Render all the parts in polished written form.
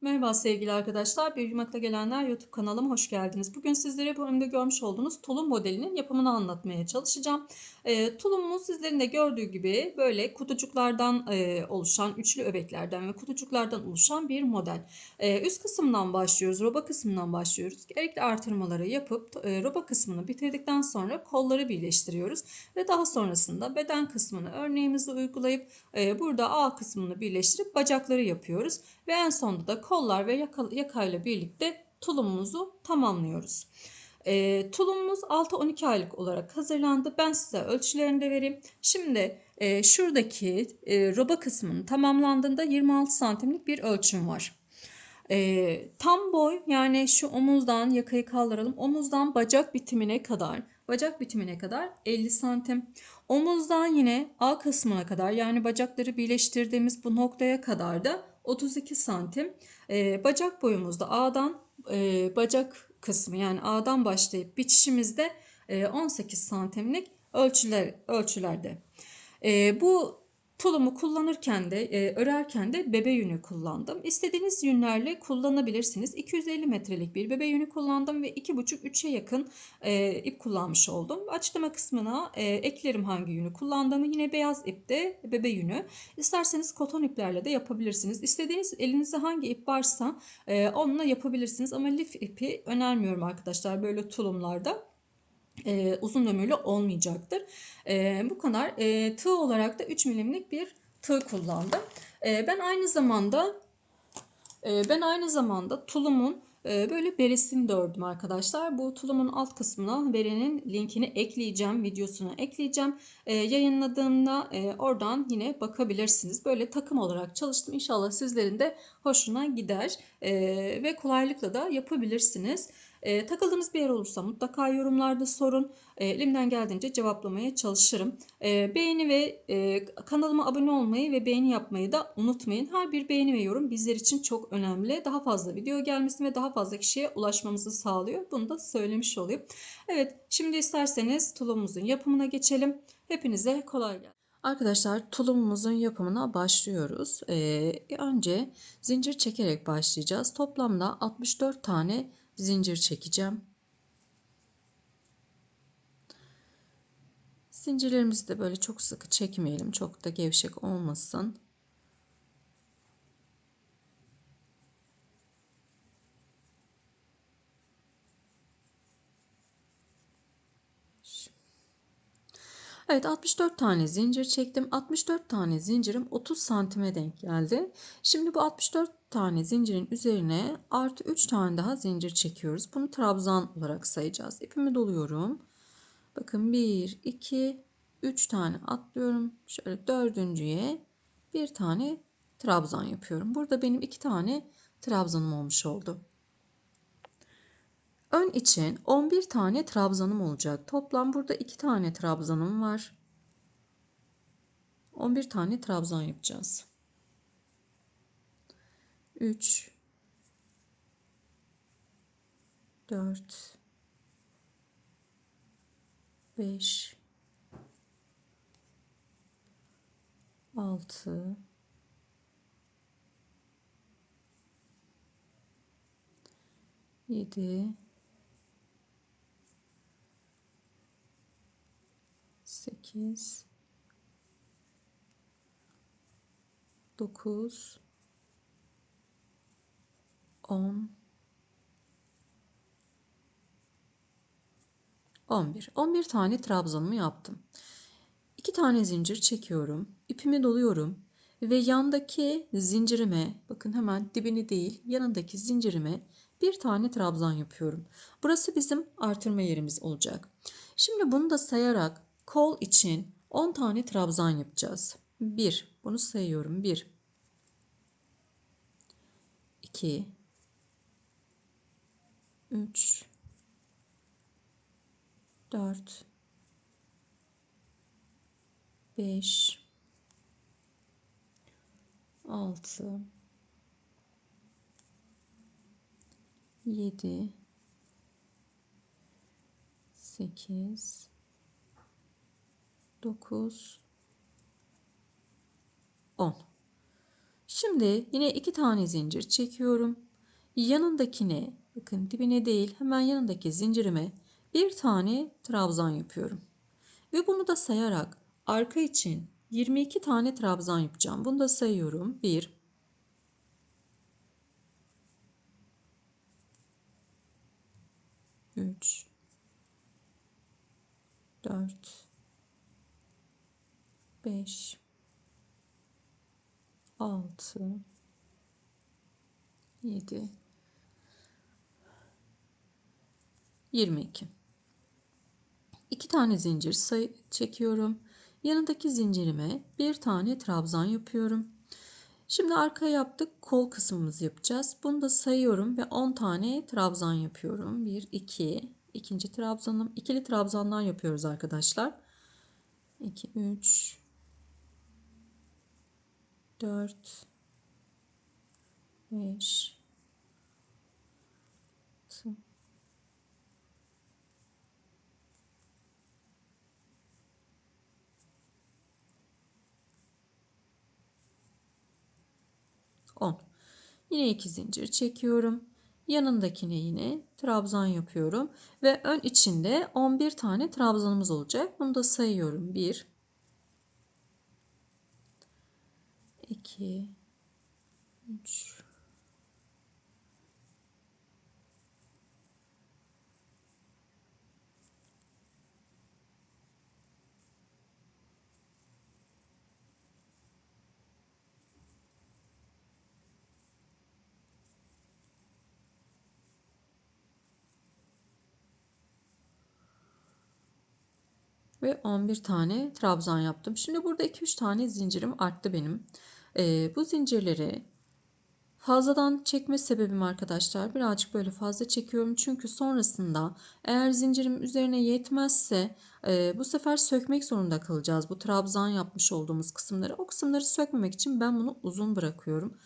Merhaba sevgili arkadaşlar. Bir Yumak'la Gelenler YouTube kanalıma hoş geldiniz. Bugün sizlere bu önümde görmüş olduğunuz tulum modelinin yapımını anlatmaya çalışacağım. Tulumumuz sizlerin de gördüğü gibi böyle kutucuklardan oluşan, üçlü öbeklerden ve kutucuklardan oluşan bir model. Üst kısımdan başlıyoruz, roba kısmından başlıyoruz. Gerekli artırmaları yapıp roba kısmını bitirdikten sonra kolları birleştiriyoruz. Ve daha sonrasında beden kısmını örneğimizi uygulayıp burada A kısmını birleştirip bacakları yapıyoruz. Ve en sonunda da kollar ve yakayla birlikte tulumumuzu tamamlıyoruz. Tulumumuz 6-12 aylık olarak hazırlandı. Ben size ölçülerini de vereyim. Şimdi şuradaki roba kısmının tamamlandığında 26 santimlik bir ölçüm var. Tam boy, yani şu omuzdan yakayı kaldıralım. Omuzdan bacak bitimine kadar 50 santim. Omuzdan yine A kısmına kadar, yani bacakları birleştirdiğimiz bu noktaya kadar da 32 santim. Bacak boyumuzda A'dan bacak kısmı, yani A'dan başlayıp bitişimizde 18 santimlik ölçülerde. Bu tulumu kullanırken de örerken de bebe yünü kullandım. İstediğiniz yünlerle kullanabilirsiniz. 250 metrelik bir bebe yünü kullandım ve 2,5-3'e yakın ip kullanmış oldum. Açıklama kısmına eklerim hangi yünü kullandığımı. Yine beyaz ipte bebe yünü. İsterseniz koton iplerle de yapabilirsiniz. İstediğiniz, elinizde hangi ip varsa onunla yapabilirsiniz. Ama lif ipi önermiyorum arkadaşlar böyle tulumlarda. Uzun ömürlü olmayacaktır. Bu kadar. Tığ olarak da 3 milimlik bir tığ kullandım. Ben aynı zamanda tulumun böyle beresini de ördüm arkadaşlar. Bu tulumun alt kısmına berenin linkini ekleyeceğim, videosunu ekleyeceğim. Yayınladığımda oradan yine bakabilirsiniz. Böyle takım olarak çalıştım. İnşallah sizlerin de hoşuna gider ve kolaylıkla da yapabilirsiniz. Takıldığınız bir yer olursa mutlaka yorumlarda sorun. Elimden geldiğince cevaplamaya çalışırım. Beğeni ve kanalıma abone olmayı ve beğeni yapmayı da unutmayın. Her bir beğeni ve yorum bizler için çok önemli. Daha fazla video gelmesini ve daha fazla kişiye ulaşmamızı sağlıyor. Bunu da söylemiş olayım. Evet, şimdi isterseniz tulumumuzun yapımına geçelim. Hepinize kolay gelsin. Arkadaşlar, tulumumuzun yapımına başlıyoruz. Önce zincir çekerek başlayacağız. Toplamda 64 tane zincir çekeceğim. Zincirlerimizi de böyle çok sıkı çekmeyelim. Çok da gevşek olmasın. Evet, 64 tane zincir çektim. 64 tane zincirim 30 santime denk geldi. Şimdi bu 64 tane zincirin üzerine artı 3 tane daha zincir çekiyoruz. Bunu trabzan olarak sayacağız. İpimi doluyorum. Bakın 1, 2, 3 tane atlıyorum. Şöyle dördüncüye bir tane trabzan yapıyorum. Burada benim 2 tane trabzanım olmuş oldu. Ön için 11 tane trabzanım olacak. Toplam burada 2 tane trabzanım var. 11 tane trabzan yapacağız. 3, 4, 5, 6, 7, 8, 9, 10, 11. 11 tane trabzanımı yaptım. 2 tane zincir çekiyorum. İpimi doluyorum ve yandaki zincirime, bakın hemen dibini değil, yanındaki zincirime bir tane trabzan yapıyorum. Burası bizim artırma yerimiz olacak. Şimdi bunu da sayarak kol için 10 tane trabzan yapacağız. 1, bunu sayıyorum. 1, 2, 3, 4, 5, 6, 7, 8, 9, 10. Şimdi yine 2 tane zincir çekiyorum. Yanındakine, bakın dibine değil, hemen yanındaki zincirime bir tane trabzan yapıyorum. Ve bunu da sayarak arka için 22 tane trabzan yapacağım. Bunu da sayıyorum. 1, 3, 4, 5, 6, 7, 22. 2 tane zincir çekiyorum. Yanındaki zincirime bir tane trabzan yapıyorum. Şimdi arkaya yaptık. Kol kısmımızı yapacağız. Bunu da sayıyorum ve 10 tane trabzan yapıyorum. 1, 2, ikinci trabzanım. İkili trabzanlar yapıyoruz arkadaşlar. 2, 3, 4, 5, 6, 10. Yine 2 zincir çekiyorum. Yanındakine yine trabzan yapıyorum. Ve ön içinde 11 tane trabzanımız olacak. Bunu da sayıyorum. 1, 2, 3, ve 11 tane trabzan yaptım. Şimdi burada 2-3 tane zincirim arttı benim. Bu zincirleri fazladan çekme sebebim arkadaşlar, birazcık böyle fazla çekiyorum. Çünkü sonrasında eğer zincirim üzerine yetmezse bu sefer sökmek zorunda kalacağız. Bu trabzan yapmış olduğumuz kısımları. O kısımları sökmemek için ben bunu uzun bırakıyorum.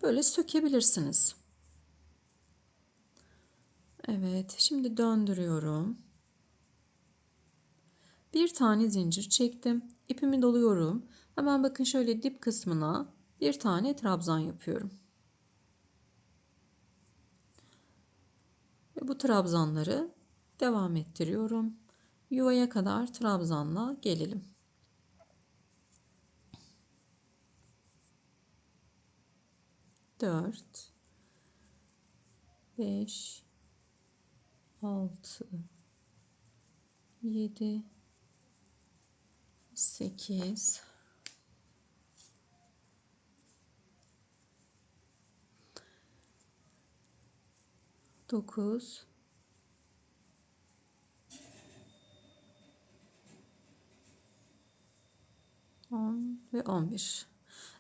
Böyle sökebilirsiniz. Evet, şimdi döndürüyorum. Bir tane zincir çektim. İpimi doluyorum. Hemen bakın şöyle dip kısmına bir tane trabzan yapıyorum. Ve bu trabzanları devam ettiriyorum. Yuvaya kadar trabzanla gelelim. Dört, beş, altı, yedi, sekiz, 9, 10 ve 11.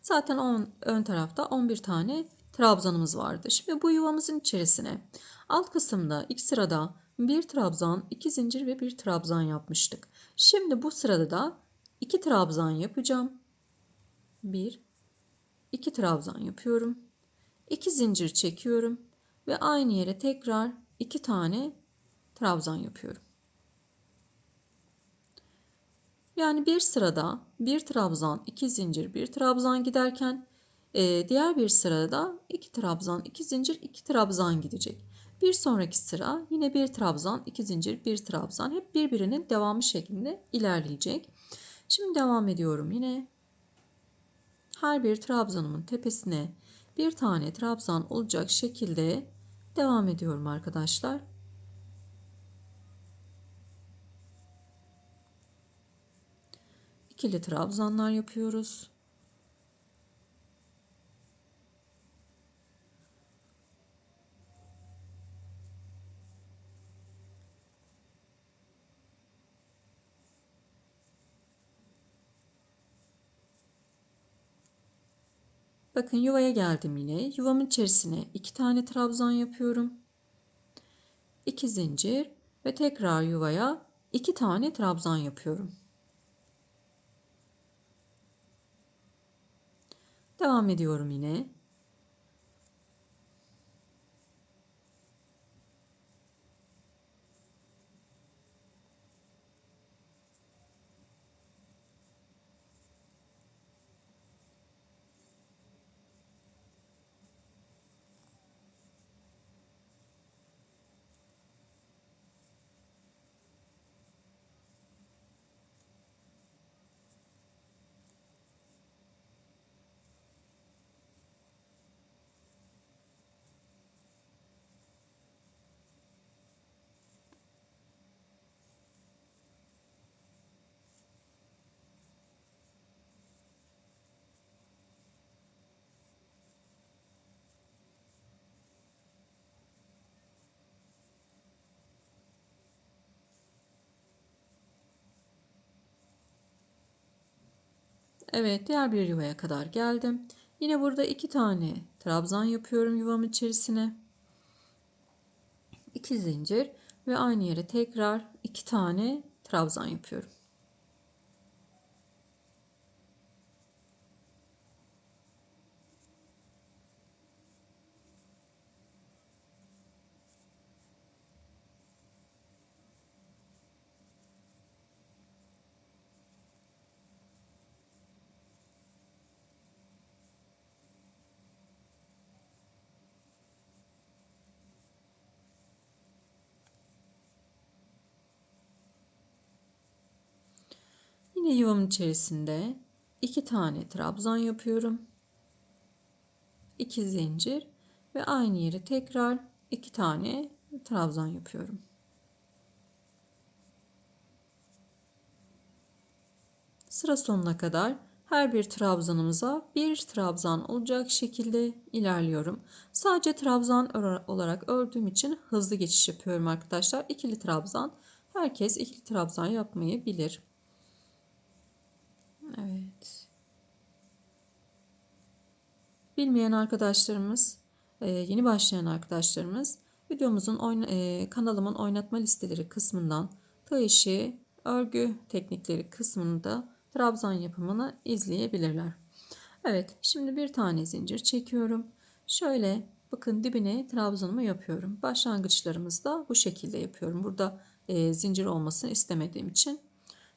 Zaten ön tarafta 11 tane trabzanımız vardı. Şimdi bu yuvamızın içerisine alt kısımda ilk sırada bir trabzan, 2 zincir ve bir trabzan yapmıştık. Şimdi bu sırada da 2 trabzan yapacağım. 1, 2 trabzan yapıyorum. 2 zincir çekiyorum ve aynı yere tekrar 2 tane trabzan yapıyorum. Yani bir sırada bir trabzan, 2 zincir, bir trabzan giderken diğer bir sırada 2 trabzan, 2 zincir, 2 trabzan gidecek. Bir sonraki sıra yine bir trabzan, 2 zincir, bir trabzan, hep birbirinin devamı şeklinde ilerleyecek. Şimdi devam ediyorum yine. Her bir trabzanımın tepesine bir tane trabzan olacak şekilde devam ediyorum arkadaşlar. İkili trabzanlar yapıyoruz. Bakın yuvaya geldim yine. Yuvamın içerisine 2 tane trabzan yapıyorum. 2 zincir ve tekrar yuvaya 2 tane trabzan yapıyorum. Devam ediyorum yine. Evet, diğer bir yuvaya kadar geldim. Yine burada 2 tane trabzan yapıyorum yuvamın içerisine. 2 zincir ve aynı yere tekrar 2 tane trabzan yapıyorum. Yine yuvamın içerisinde 2 tane trabzan yapıyorum. 2 zincir ve aynı yere tekrar 2 tane trabzan yapıyorum. Sıra sonuna kadar her bir trabzanımıza bir trabzan olacak şekilde ilerliyorum. Sadece trabzan olarak ördüğüm için hızlı geçiş yapıyorum arkadaşlar. İkili trabzan, herkes ikili trabzan yapmayı bilir. Evet. Bilmeyen arkadaşlarımız, yeni başlayan arkadaşlarımız videomuzun kanalımın oynatma listeleri kısmından tığ işi, örgü teknikleri kısmında trabzan yapımını izleyebilirler. Evet, şimdi bir tane zincir çekiyorum. Şöyle bakın dibine trabzanımı yapıyorum. Başlangıçlarımızda bu şekilde yapıyorum. Burada zincir olmasını istemediğim için.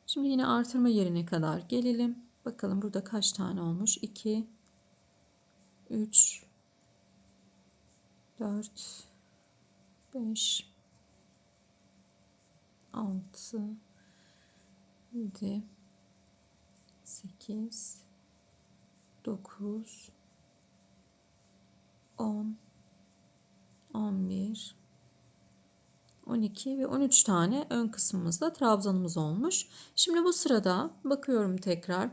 Şimdi yine artırma yerine kadar gelelim. Bakalım burada kaç tane olmuş? 2, 3, 4, 5, 6, 7, 8, 9, 10, 11, 12 ve 13 tane ön kısmımızda trabzanımız olmuş. Şimdi bu sırada bakıyorum tekrar.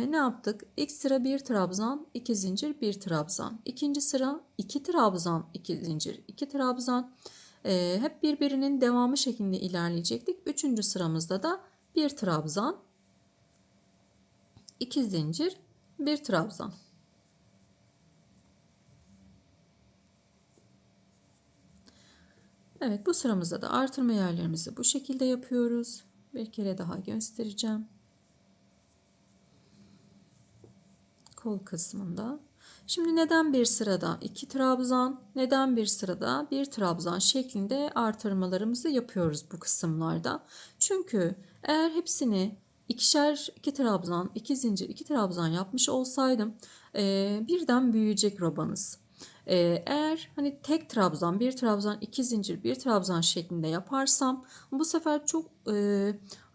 Ne yaptık? İlk sıra 1 trabzan, 2 zincir, 1 trabzan. İkinci sıra 2 trabzan, 2 zincir, 2 trabzan. Hep birbirinin devamı şeklinde ilerleyecektik. Üçüncü sıramızda da 1 trabzan, 2 zincir, 1 trabzan. Evet, bu sıramızda da artırma yerlerimizi bu şekilde yapıyoruz. Bir kere daha göstereceğim. Kol kısmında. Şimdi neden bir sırada 2 trabzan, neden bir sırada 1 trabzan şeklinde artırmalarımızı yapıyoruz bu kısımlarda. Çünkü eğer hepsini ikişer 2 trabzan, 2 zincir, 2 trabzan yapmış olsaydım birden büyüyecek robanız. Eğer hani tek trabzan, bir trabzan, iki zincir, bir trabzan şeklinde yaparsam bu sefer çok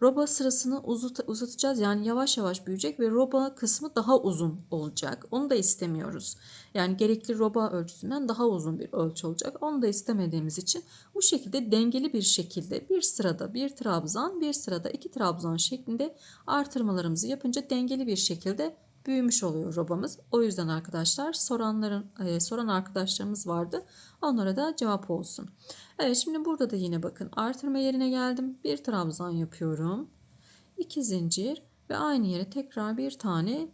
roba sırasını uzatacağız. Yani yavaş yavaş büyüyecek ve roba kısmı daha uzun olacak. Onu da istemiyoruz. Yani gerekli roba ölçüsünden daha uzun bir ölçü olacak. Onu da istemediğimiz için bu şekilde dengeli bir şekilde bir sırada bir trabzan, bir sırada iki trabzan şeklinde artırmalarımızı yapınca dengeli bir şekilde büyümüş oluyor robamız. O yüzden arkadaşlar soran arkadaşlarımız vardı. Onlara da cevap olsun. Evet, şimdi burada da yine bakın artırma yerine geldim. Bir trabzan yapıyorum. 2 zincir ve aynı yere tekrar bir tane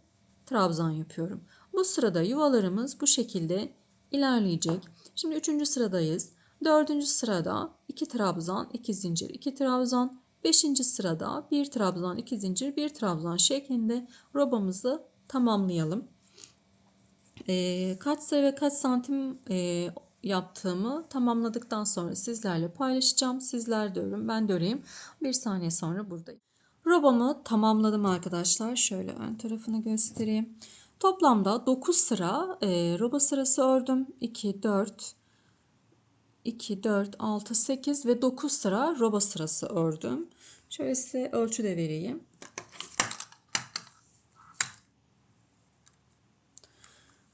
trabzan yapıyorum. Bu sırada yuvalarımız bu şekilde ilerleyecek. Şimdi 3. sıradayız. 4. sırada 2 trabzan, 2 zincir, 2 trabzan. 5. sırada 1 trabzan, 2 zincir, 1 trabzan şeklinde robamızı tamamlayalım. Kaç sayı ve kaç santim yaptığımı tamamladıktan sonra sizlerle paylaşacağım. Sizler de örün, ben de öreyim. Bir saniye sonra buradayım. Robamı tamamladım arkadaşlar. Şöyle ön tarafını göstereyim. Toplamda 9 sıra roba sırası ördüm. 2, 4, 2, 4, 6, 8 ve 9 sıra roba sırası ördüm. Şöyle size ölçü de vereyim.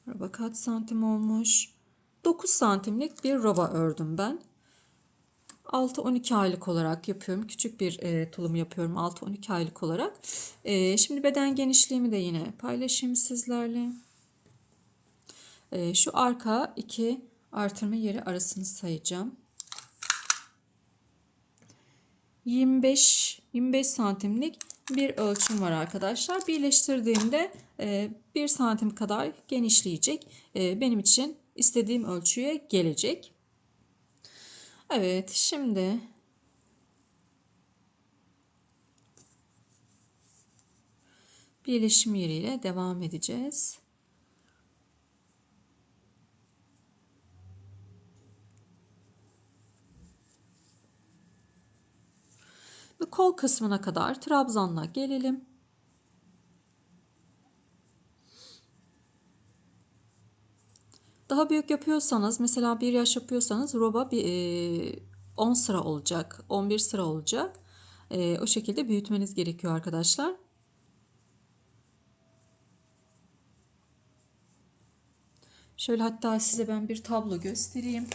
Roba kaç santim olmuş? 9 santimlik bir roba ördüm ben. 6-12 aylık olarak yapıyorum. Küçük bir tulum yapıyorum 6-12 aylık olarak. Şimdi beden genişliğimi de yine paylaşayım sizlerle. Şu arka iki artırma yeri arasını sayacağım. 25 santimlik bir ölçüm var arkadaşlar. Birleştirdiğimde 1 santim kadar genişleyecek. Benim için istediğim ölçüye gelecek. Evet, şimdi birleşim yeriyle devam edeceğiz. Ve kol kısmına kadar trabzanla gelelim. Daha büyük yapıyorsanız, mesela bir yaş yapıyorsanız roba 10 sıra olacak, 11 sıra olacak. O şekilde büyütmeniz gerekiyor arkadaşlar. Şöyle hatta size ben bir tablo göstereyim.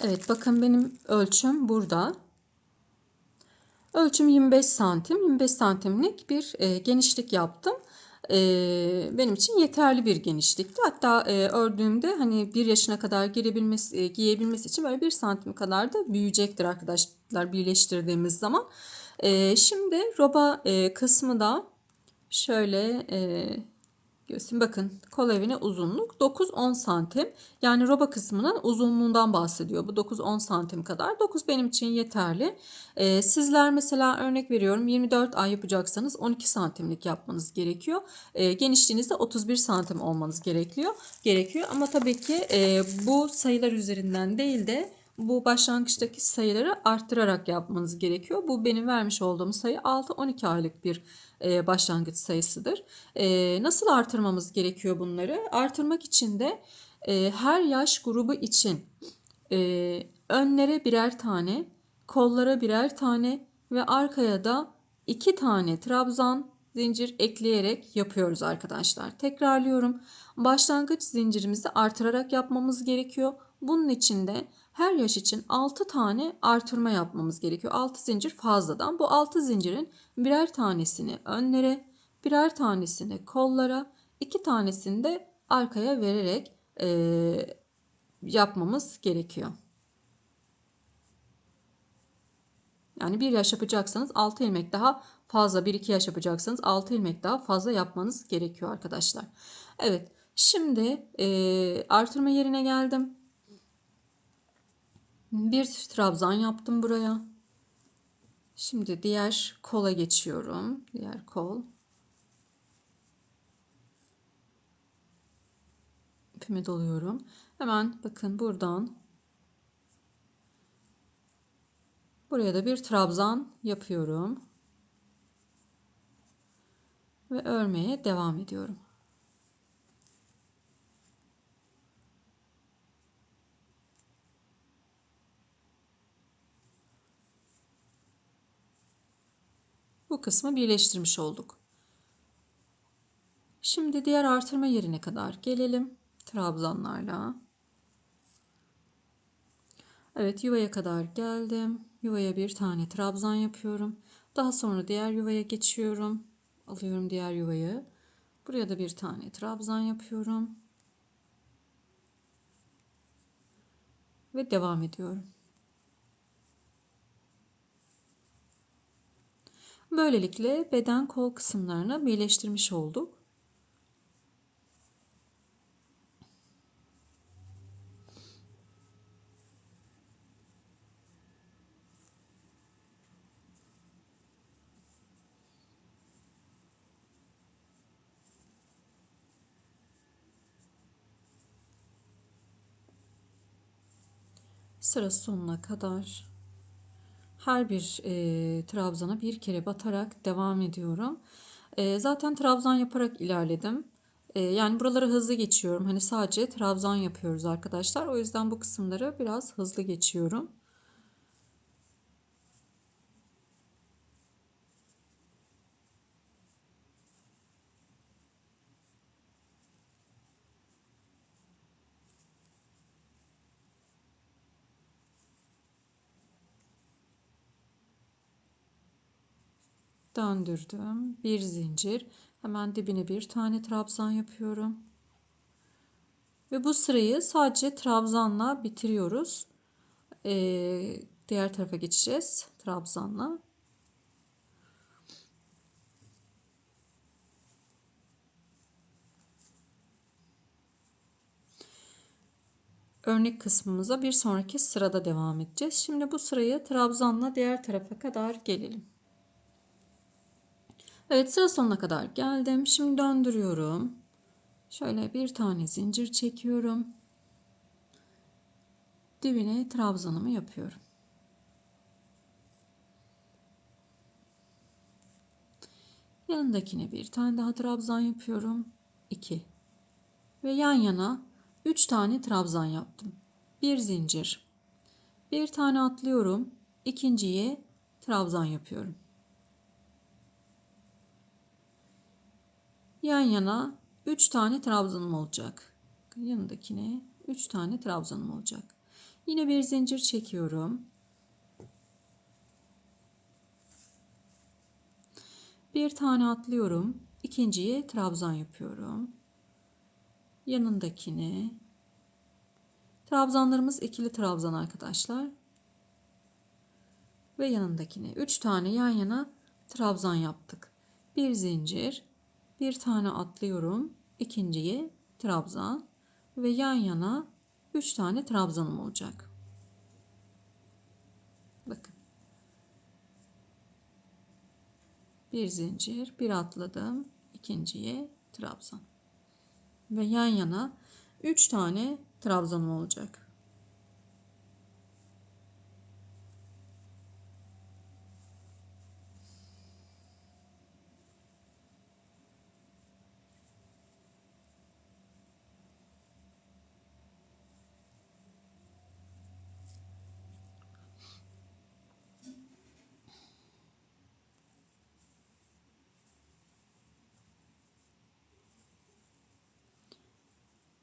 Evet, bakın benim ölçüm burada. Ölçüm 25 santim. 25 santimlik bir genişlik yaptım. Benim için yeterli bir genişlikti. Hatta ördüğümde hani 1 yaşına kadar giyebilmesi için böyle 1 santim kadar da büyüyecektir arkadaşlar birleştirdiğimiz zaman. Şimdi roba kısmı da şöyle göstereyim. Bakın kol evine uzunluk 9-10 santim. Yani roba kısmının uzunluğundan bahsediyor. Bu 9-10 santim kadar. 9 benim için yeterli. Sizler mesela örnek veriyorum 24 ay yapacaksanız 12 santimlik yapmanız gerekiyor. Genişliğinizde 31 santim olmanız gerekiyor. Ama tabii ki bu sayılar üzerinden değil de bu başlangıçtaki sayıları arttırarak yapmanız gerekiyor. Bu benim vermiş olduğum sayı 6-12 aylık bir başlangıç sayısıdır. Nasıl artırmamız gerekiyor bunları? Artırmak için de her yaş grubu için önlere birer tane, kollara birer tane ve arkaya da 2 tane trabzan zincir ekleyerek yapıyoruz arkadaşlar. Tekrarlıyorum. Başlangıç zincirimizi artırarak yapmamız gerekiyor. Bunun için de her yaş için 6 tane artırma yapmamız gerekiyor. 6 zincir fazladan. Bu 6 zincirin birer tanesini önlere, birer tanesini kollara, 2 tanesini de arkaya vererek yapmamız gerekiyor. Yani 1 yaş yapacaksanız 6 ilmek daha fazla, 1-2 yaş yapacaksanız 6 ilmek daha fazla yapmanız gerekiyor arkadaşlar. Evet, şimdi artırma yerine geldim. Bir trabzan yaptım buraya. Şimdi diğer kola geçiyorum. Diğer kol. İpimi doluyorum. Hemen bakın buradan buraya da bir trabzan yapıyorum. Ve örmeye devam ediyorum. Bu kısmı birleştirmiş olduk. Şimdi diğer artırma yerine kadar gelelim. Trabzanlarla. Evet, yuvaya kadar geldim. Yuvaya bir tane trabzan yapıyorum. Daha sonra diğer yuvaya geçiyorum. Alıyorum diğer yuvayı. Buraya da bir tane trabzan yapıyorum. Ve devam ediyorum. Böylelikle beden kol kısımlarını birleştirmiş olduk. Sıra sonuna kadar her bir trabzana bir kere batarak devam ediyorum. Zaten trabzan yaparak ilerledim. Yani buraları hızlı geçiyorum. Hani sadece trabzan yapıyoruz arkadaşlar. O yüzden bu kısımları biraz hızlı geçiyorum. Döndürdüm. Bir zincir. Hemen dibine bir tane trabzan yapıyorum. Ve bu sırayı sadece trabzanla bitiriyoruz. Diğer tarafa geçeceğiz trabzanla. örnek kısmımıza bir sonraki sırada devam edeceğiz. Şimdi bu sırayı trabzanla diğer tarafa kadar gelelim. Evet, sıra sonuna kadar geldim. Şimdi döndürüyorum. Şöyle bir tane zincir çekiyorum. Dibine trabzanımı yapıyorum. Yanındakine bir tane daha trabzan yapıyorum. 2 ve yan yana 3 tane trabzan yaptım. Bir zincir. Bir tane atlıyorum. İkinciye trabzan yapıyorum. Yan yana 3 tane trabzanım olacak. Yanındakine 3 tane trabzanım olacak. Yine bir zincir çekiyorum. Bir tane atlıyorum. İkinciye trabzan yapıyorum. Yanındakine. Trabzanlarımız ikili trabzan arkadaşlar. Ve yanındakine 3 tane yan yana trabzan yaptık. Bir zincir, bir tane atlıyorum. İkinciye trabzan ve yan yana 3 tane trabzanım olacak. Bakın. Bir zincir, bir atladım. İkinciye trabzan. Ve yan yana 3 tane trabzanım olacak.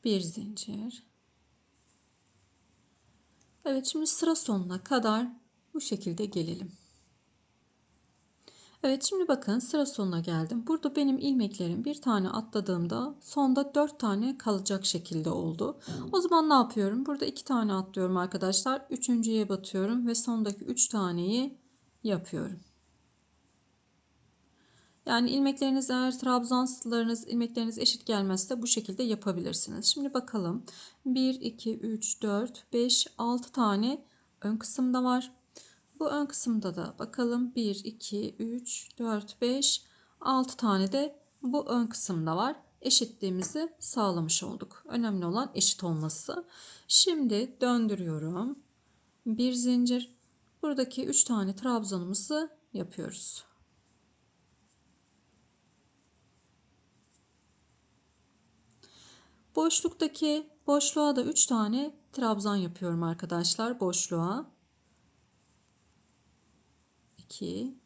Bir zincir. Evet, şimdi sıra sonuna kadar bu şekilde gelelim. Evet, şimdi bakın sıra sonuna geldim. Burada benim ilmeklerim bir tane atladığımda sonda 4 tane kalacak şekilde oldu. O zaman ne yapıyorum? Burada 2 tane atlıyorum arkadaşlar. Üçüncüye batıyorum ve sondaki 3 taneyi yapıyorum. Yani ilmekleriniz, eğer trabzanslarınız, ilmekleriniz eşit gelmezse bu şekilde yapabilirsiniz. Şimdi bakalım. 1, 2, 3, 4, 5, 6 tane ön kısımda var. Bu ön kısımda da bakalım 1, 2, 3, 4, 5, 6 tane de bu ön kısımda var. Eşitliğimizi sağlamış olduk. Önemli olan eşit olması. Şimdi döndürüyorum. Bir zincir. Buradaki 3 tane trabzanımızı yapıyoruz. Boşluktaki boşluğa da 3 tane trabzan yapıyorum arkadaşlar. Boşluğa 2,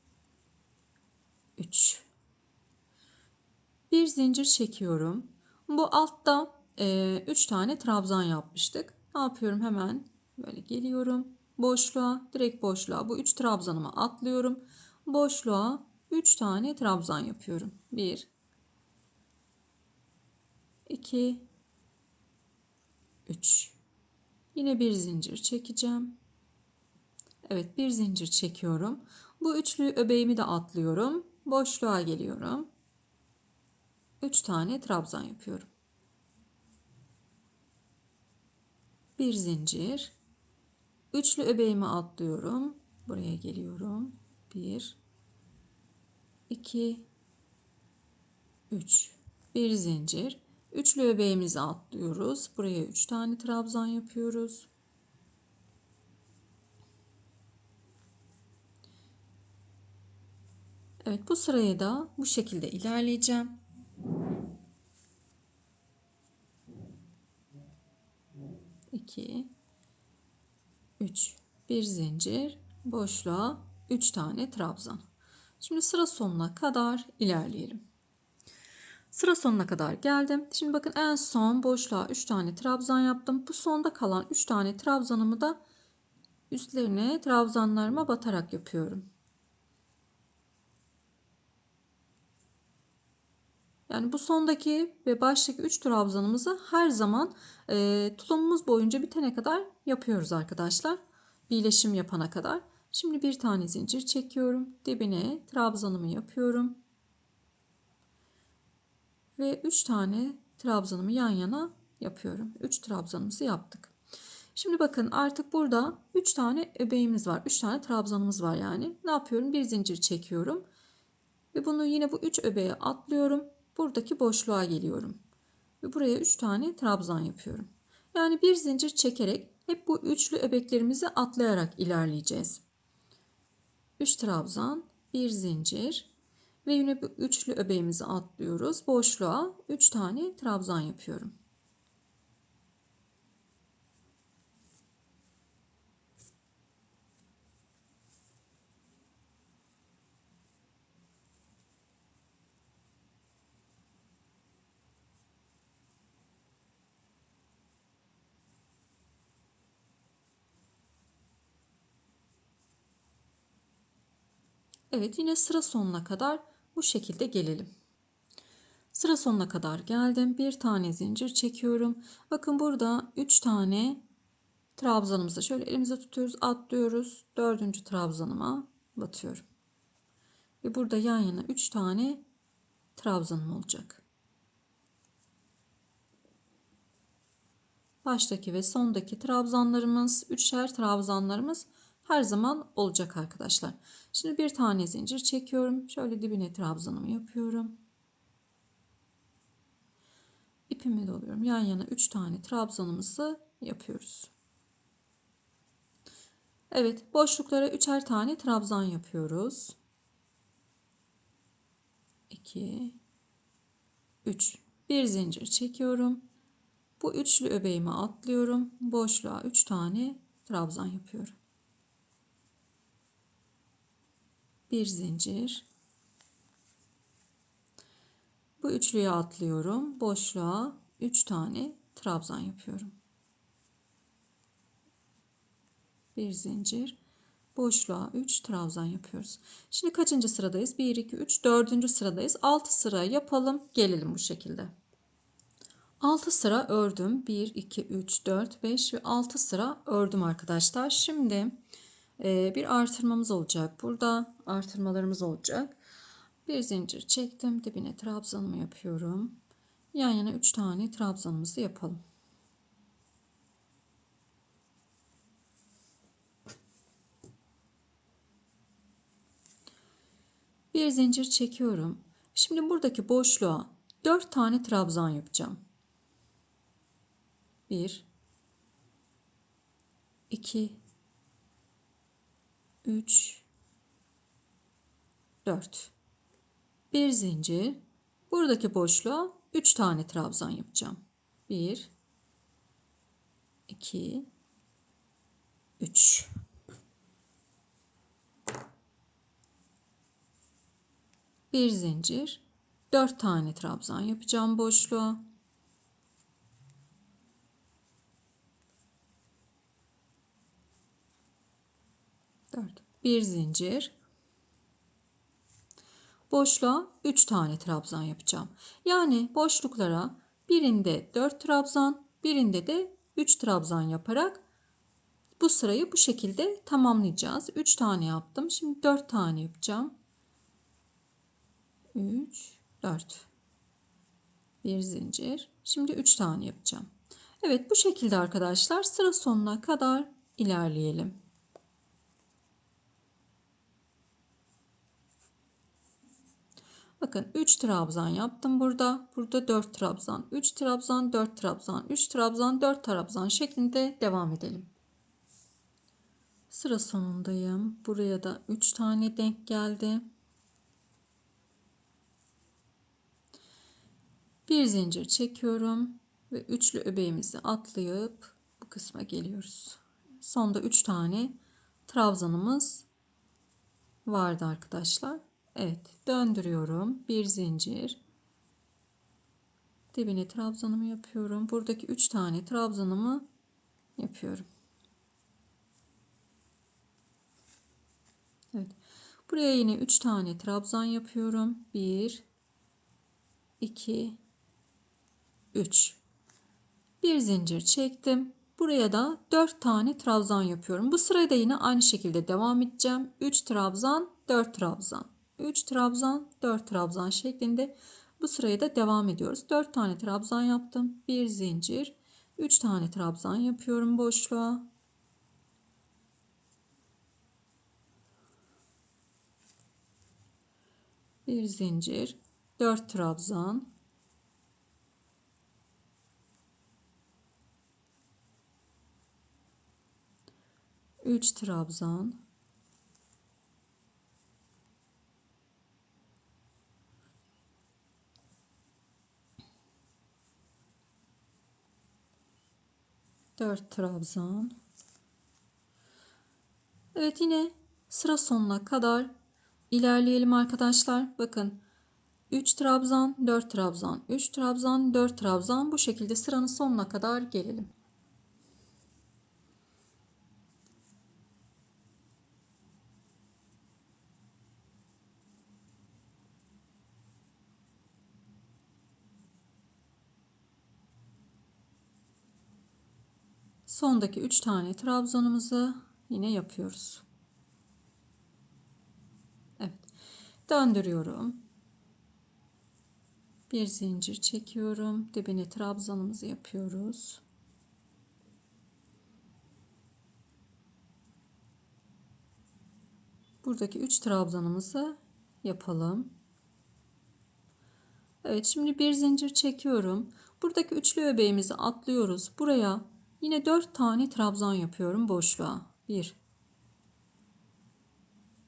3. Bir zincir çekiyorum. Bu altta 3 tane trabzan yapmıştık. Ne yapıyorum? Hemen böyle geliyorum. Boşluğa, direkt boşluğa bu 3 trabzanımı atlıyorum. Boşluğa 3 tane trabzan yapıyorum. 1, 2, 3. Yine bir zincir çekeceğim. Evet, bir zincir çekiyorum. Bu üçlü öbeğimi de atlıyorum. Boşluğa geliyorum. 3 tane trabzan yapıyorum. Bir zincir. Üçlü öbeğimi atlıyorum. Buraya geliyorum. 1, 2, 3. Bir zincir. Üçlü öbeğimizi atlıyoruz. Buraya 3 tane trabzan yapıyoruz. Evet, bu sırayı da bu şekilde ilerleyeceğim. İki, 3. Bir zincir. Boşluğa 3 tane trabzan. Şimdi sıra sonuna kadar ilerleyelim. Sıra sonuna kadar geldim. Şimdi bakın en son boşluğa 3 tane trabzan yaptım. Bu sonda kalan 3 tane trabzanımı da üstlerine trabzanlarıma batarak yapıyorum. Yani bu sondaki ve baştaki 3 trabzanımızı her zaman tulumumuz boyunca bitene kadar yapıyoruz arkadaşlar. Birleşim yapana kadar. Şimdi bir tane zincir çekiyorum. Dibine trabzanımı yapıyorum. Ve 3 tane trabzanımı yan yana yapıyorum. 3 trabzanımızı yaptık. Şimdi bakın artık burada 3 tane öbeğimiz var. 3 tane trabzanımız var yani. Ne yapıyorum? Bir zincir çekiyorum. Ve bunu yine bu 3 öbeğe atlıyorum. Buradaki boşluğa geliyorum. Ve buraya 3 tane trabzan yapıyorum. Yani bir zincir çekerek hep bu üçlü öbeklerimizi atlayarak ilerleyeceğiz. 3 trabzan, bir zincir ve yine bu üçlü öbeğimizi atlıyoruz. Boşluğa 3 tane trabzan yapıyorum. Evet, yine sıra sonuna kadar bu şekilde gelelim. Sıra sonuna kadar geldim. Bir tane zincir çekiyorum. Bakın burada 3 tane trabzanımızı şöyle elimize tutuyoruz, atlıyoruz. Dördüncü trabzanıma batıyorum. Ve burada yan yana 3 tane trabzanım olacak. Baştaki ve sondaki trabzanlarımız, üçer trabzanlarımız her zaman olacak arkadaşlar. Şimdi bir tane zincir çekiyorum. Şöyle dibine trabzanımı yapıyorum. İpimi doluyorum. Yan yana 3 tane trabzanımızı yapıyoruz. Evet, boşluklara üçer tane trabzan yapıyoruz. 2 3 bir zincir çekiyorum. Bu üçlü öbeğimi atlıyorum. Boşluğa 3 tane trabzan yapıyorum. Bir zincir. Bu üçlüye atlıyorum. Boşluğa 3 tane trabzan yapıyorum. Bir zincir. Boşluğa 3 trabzan yapıyoruz. Şimdi kaçıncı sıradayız? 1, 2, 3, 4. sıradayız. 6 sıra yapalım. Gelelim bu şekilde. 6 sıra ördüm. 1, 2, 3, 4, 5 ve 6 sıra ördüm arkadaşlar. Şimdi bir artırmamız olacak. Burada artırmalarımız olacak. Bir zincir çektim. Dibine trabzanımı yapıyorum. Yan yana 3 tane trabzanımızı yapalım. Bir zincir çekiyorum. Şimdi buradaki boşluğa 4 tane trabzan yapacağım. 1 2 3 4 bir zincir. Buradaki boşluğa 3 tane trabzan yapacağım. 1 2 3 bir zincir. 4 tane trabzan yapacağım boşluğa. 4 bir zincir. Boşluğa 3 tane trabzan yapacağım. Yani boşluklara birinde 4 trabzan, birinde de 3 trabzan yaparak bu sırayı bu şekilde tamamlayacağız. 3 tane yaptım. Şimdi 4 tane yapacağım. 3 4 bir zincir. Şimdi 3 tane yapacağım. Evet, bu şekilde arkadaşlar sıra sonuna kadar ilerleyelim. Bakın 3 trabzan yaptım burada. Burada 4 trabzan, 3 trabzan, 4 trabzan, 3 trabzan, 4 trabzan şeklinde devam edelim. Sıra sonundayım. Buraya da 3 tane denk geldi. Bir zincir çekiyorum ve üçlü öbeğimizi atlayıp bu kısma geliyoruz. Sonda 3 tane trabzanımız vardı arkadaşlar. Evet, döndürüyorum. Bir zincir. Dibine trabzanımı yapıyorum. Buradaki 3 tane trabzanımı yapıyorum. Evet. Buraya yine 3 tane trabzan yapıyorum. 1 2 3 bir zincir çektim. Buraya da 4 tane trabzan yapıyorum. Bu sırayı da yine aynı şekilde devam edeceğim. 3 trabzan, 4 trabzan. 3 trabzan, 4 trabzan şeklinde bu sırayı da devam ediyoruz. 4 tane trabzan yaptım. Bir zincir. 3 tane trabzan yapıyorum boşluğa. Bir zincir, 4 trabzan, 3 trabzan, 4 trabzan. Evet, yine sıra sonuna kadar ilerleyelim arkadaşlar. Bakın, 3 trabzan, 4 trabzan, 3 trabzan, 4 trabzan, bu şekilde sıranın sonuna kadar gelelim. Sondaki 3 tane trabzanımızı yine yapıyoruz. Evet. Döndürüyorum. Bir zincir çekiyorum. Dibine trabzanımızı yapıyoruz. Buradaki 3 trabzanımızı yapalım. Evet, şimdi bir zincir çekiyorum. Buradaki üçlü öbeğimizi atlıyoruz. Buraya yine 4 tane trabzan yapıyorum boşluğa. 1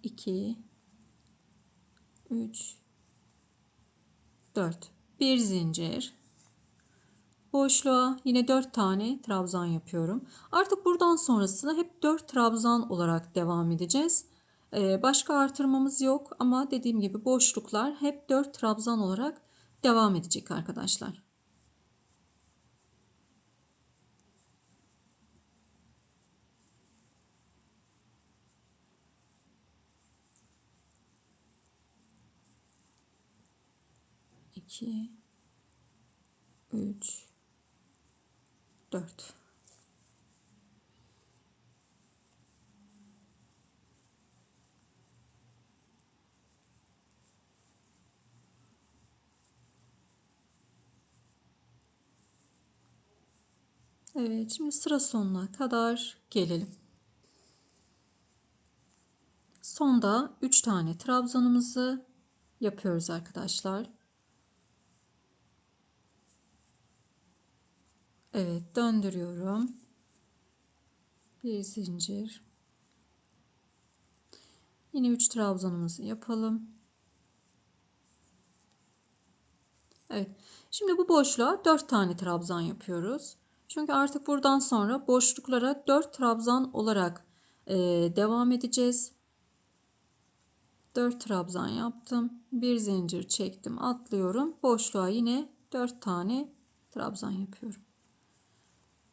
2 3 4. Bir zincir. Boşluğa yine 4 tane trabzan yapıyorum. Artık buradan sonrasında hep 4 trabzan olarak devam edeceğiz. Başka artırmamız yok ama dediğim gibi boşluklar hep 4 trabzan olarak devam edecek arkadaşlar. İki, 3, 4. Evet, şimdi sıra sonuna kadar gelelim. Sonda 3 tane trabzanımızı yapıyoruz arkadaşlar. Evet, döndürüyorum. Bir zincir. Yine 3 trabzanımızı yapalım. Evet. Şimdi bu boşluğa 4 tane trabzan yapıyoruz. Çünkü artık buradan sonra boşluklara 4 trabzan olarak devam edeceğiz. 4 trabzan yaptım. Bir zincir çektim, atlıyorum. Boşluğa yine 4 tane trabzan yapıyorum.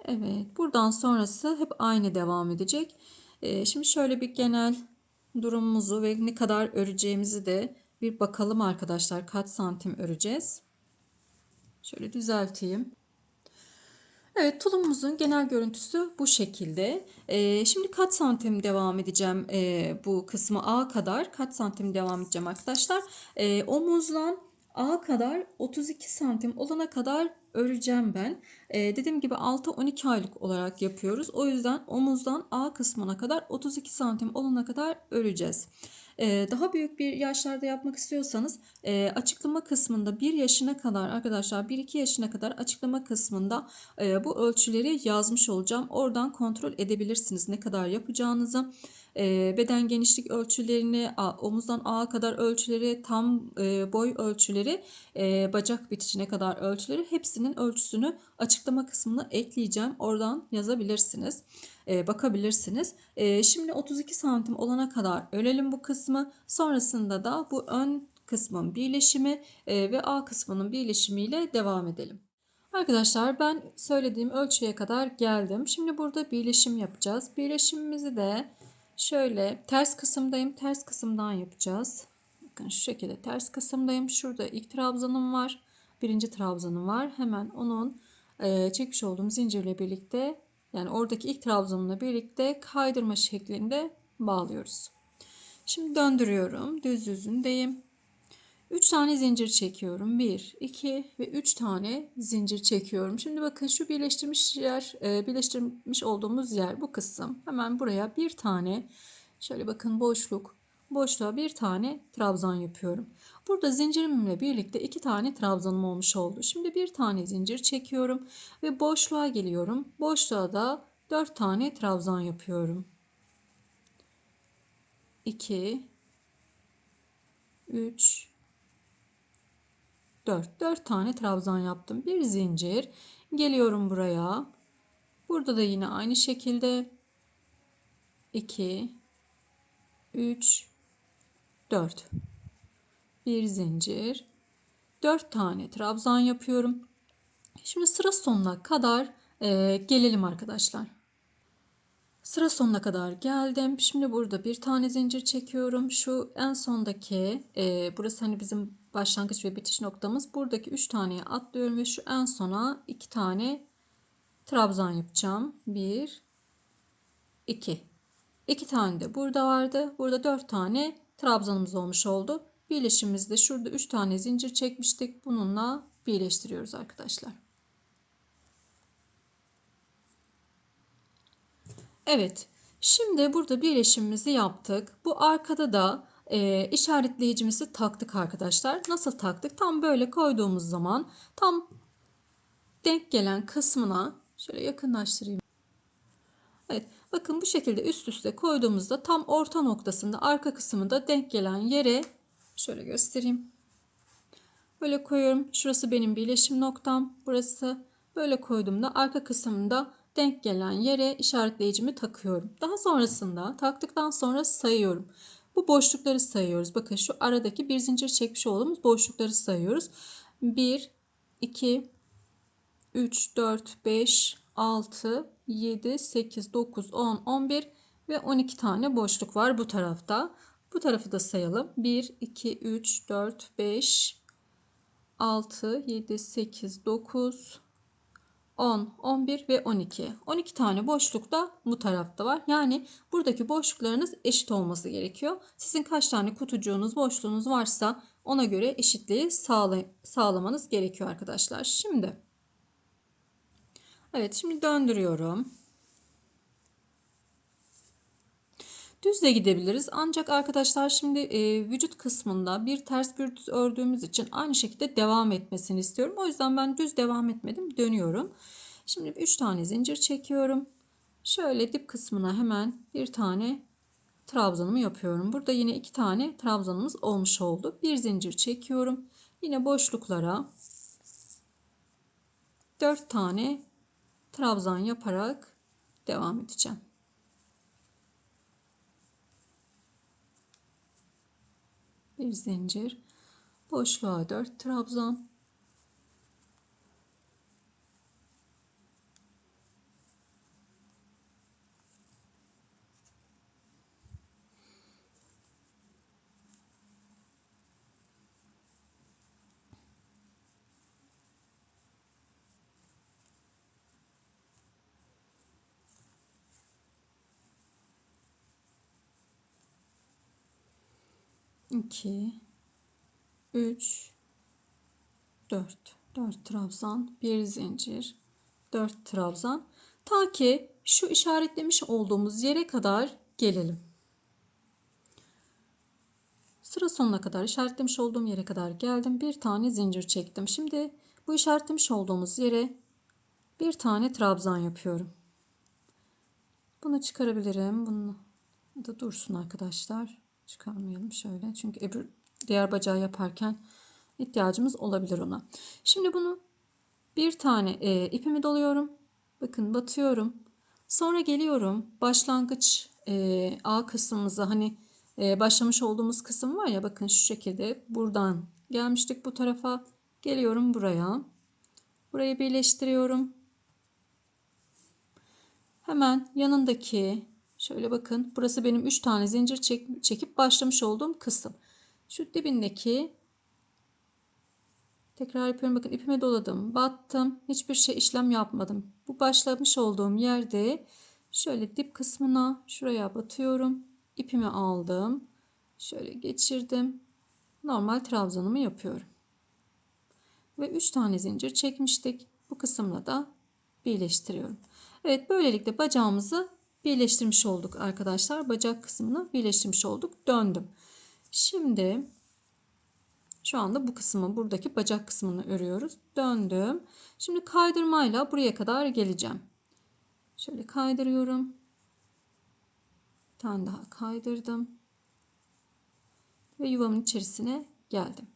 Evet, buradan sonrası hep aynı devam edecek. Şimdi şöyle bir genel durumumuzu ve ne kadar öreceğimizi de bir bakalım arkadaşlar. Kaç santim öreceğiz? Şöyle düzelteyim. Evet, tulumumuzun genel görüntüsü bu şekilde. Şimdi kaç santim devam edeceğim bu kısmı A kadar kaç santim devam edeceğim arkadaşlar. Omuzdan A kadar 32 santim olana kadar öreceğim ben. Dediğim gibi 6-12 aylık olarak yapıyoruz. O yüzden omuzdan A kısmına kadar 32 santim olana kadar öreceğiz. Daha büyük bir yaşlarda yapmak istiyorsanız açıklama kısmında 1 yaşına kadar arkadaşlar 1-2 yaşına kadar açıklama kısmında bu ölçüleri yazmış olacağım. Oradan kontrol edebilirsiniz ne kadar yapacağınızı. Beden genişlik ölçülerini, omuzdan ağa kadar ölçüleri, tam boy ölçüleri, bacak bitişine kadar ölçüleri, hepsinin ölçüsünü açıklama kısmına ekleyeceğim. Oradan yazabilirsiniz, bakabilirsiniz. Şimdi 32 santim olana kadar örelim bu kısmı. Sonrasında da bu ön kısmın birleşimi ve A kısmının birleşimiyle devam edelim. Arkadaşlar, ben söylediğim ölçüye kadar geldim. Şimdi burada birleşim yapacağız. Birleşimimizi de şöyle ters kısımdayım. Ters kısımdan yapacağız. Bakın şu şekilde ters kısımdayım. Şurada ilk trabzanım var. Birinci trabzanım var. Hemen onun çekmiş olduğum zincirle birlikte, yani oradaki ilk trabzanımla birlikte kaydırma şeklinde bağlıyoruz. Şimdi döndürüyorum. Düz yüzündeyim. 3 tane zincir çekiyorum. 1, 2 ve 3 tane zincir çekiyorum. Şimdi bakın şu birleştirmiş olduğumuz yer bu kısım. Hemen buraya bir tane şöyle bakın boşluğa bir tane trabzan yapıyorum. Burada zincirimle birlikte 2 tane trabzanım olmuş oldu. Şimdi bir tane zincir çekiyorum ve boşluğa geliyorum. Boşluğa da 4 tane trabzan yapıyorum. 2, 3, 4 tane trabzan yaptım. Bir zincir. Geliyorum buraya. Burada da yine aynı şekilde 2, 3, 4. Bir zincir. 4 tane trabzan yapıyorum. Şimdi sıra sonuna kadar gelelim arkadaşlar. Sıra sonuna kadar geldim. Şimdi burada bir tane zincir çekiyorum. Şu en sondaki burası hani bizim başlangıç ve bitiş noktamız. Buradaki 3 taneye atlıyorum ve şu en sona 2 tane trabzan yapacağım. 1, 2. 2 tane de burada vardı. Burada 4 tane trabzanımız olmuş oldu. Birleşimimizde şurada 3 tane zincir çekmiştik. Bununla birleştiriyoruz arkadaşlar. Evet. Şimdi burada birleşimimizi yaptık. Bu arkada da işaretleyicimizi taktık arkadaşlar. Nasıl taktık? Tam böyle koyduğumuz zaman tam denk gelen kısmına şöyle yakınlaştırayım. Evet, bakın bu şekilde üst üste koyduğumuzda tam orta noktasında arka kısmında denk gelen yere şöyle göstereyim. Böyle koyuyorum. Şurası benim birleşim noktam. Burası böyle koyduğumda arka kısmında denk gelen yere işaretleyicimi takıyorum. Daha sonrasında taktıktan sonra sayıyorum. Bu boşlukları sayıyoruz. Bakın şu aradaki bir zincir çekmiş olduğumuz boşlukları sayıyoruz. 1, 2, 3, 4, 5, 6, 7, 8, 9, 10, 11 ve 12 tane boşluk var bu tarafta. Bu tarafı da sayalım. 1, 2, 3, 4, 5, 6, 7, 8, 9, 10, 11 ve 12. 12 tane boşluk da bu tarafta var. Yani buradaki boşluklarınız eşit olması gerekiyor. Sizin kaç tane kutucuğunuz, boşluğunuz varsa ona göre eşitliği sağlamanız gerekiyor arkadaşlar. Şimdi döndürüyorum. Düz de gidebiliriz. Ancak arkadaşlar şimdi vücut kısmında bir ters bir düz ördüğümüz için aynı şekilde devam etmesini istiyorum. O yüzden ben düz devam etmedim. Dönüyorum. Şimdi 3 tane zincir çekiyorum. Şöyle dip kısmına hemen bir tane trabzanımı yapıyorum. Burada yine 2 tane trabzanımız olmuş oldu. Bir zincir çekiyorum. Yine boşluklara 4 tane trabzan yaparak devam edeceğim. Bir zincir, boşluğa 4 trabzan, iki, 3, 4 trabzan, bir zincir, 4 trabzan. Ta ki şu işaretlemiş olduğumuz yere kadar gelelim. Sıra sonuna kadar işaretlemiş olduğum yere kadar geldim. Bir tane zincir çektim. Şimdi bu işaretlemiş olduğumuz yere bir tane trabzan yapıyorum. Bunu çıkarabilirim. Bunu da dursun arkadaşlar. Çıkarmayalım şöyle. Çünkü diğer bacağı yaparken ihtiyacımız olabilir ona. Şimdi bunu bir tane ipimi doluyorum. Bakın batıyorum. Sonra geliyorum başlangıç A kısmımıza hani başlamış olduğumuz kısım var ya bakın şu şekilde buradan gelmiştik bu tarafa. Geliyorum buraya. Burayı birleştiriyorum. Hemen yanındaki şöyle bakın burası benim 3 tane zincir çekip başlamış olduğum kısım. Şu dibindeki tekrar yapıyorum bakın ipime doladım battım hiçbir işlem yapmadım. Bu başlamış olduğum yerde şöyle dip kısmına şuraya batıyorum ipimi aldım şöyle geçirdim normal trabzanımı yapıyorum. Ve 3 tane zincir çekmiştik. Bu kısımla da birleştiriyorum. Evet, böylelikle bacağımızı birleştirmiş olduk arkadaşlar. Bacak kısmını birleştirmiş olduk. Döndüm. Şimdi şu anda bu kısmı, buradaki bacak kısmını örüyoruz. Döndüm. Şimdi kaydırmayla buraya kadar geleceğim. Şöyle kaydırıyorum. Bir tane daha kaydırdım. Ve yuvamın içerisine geldim.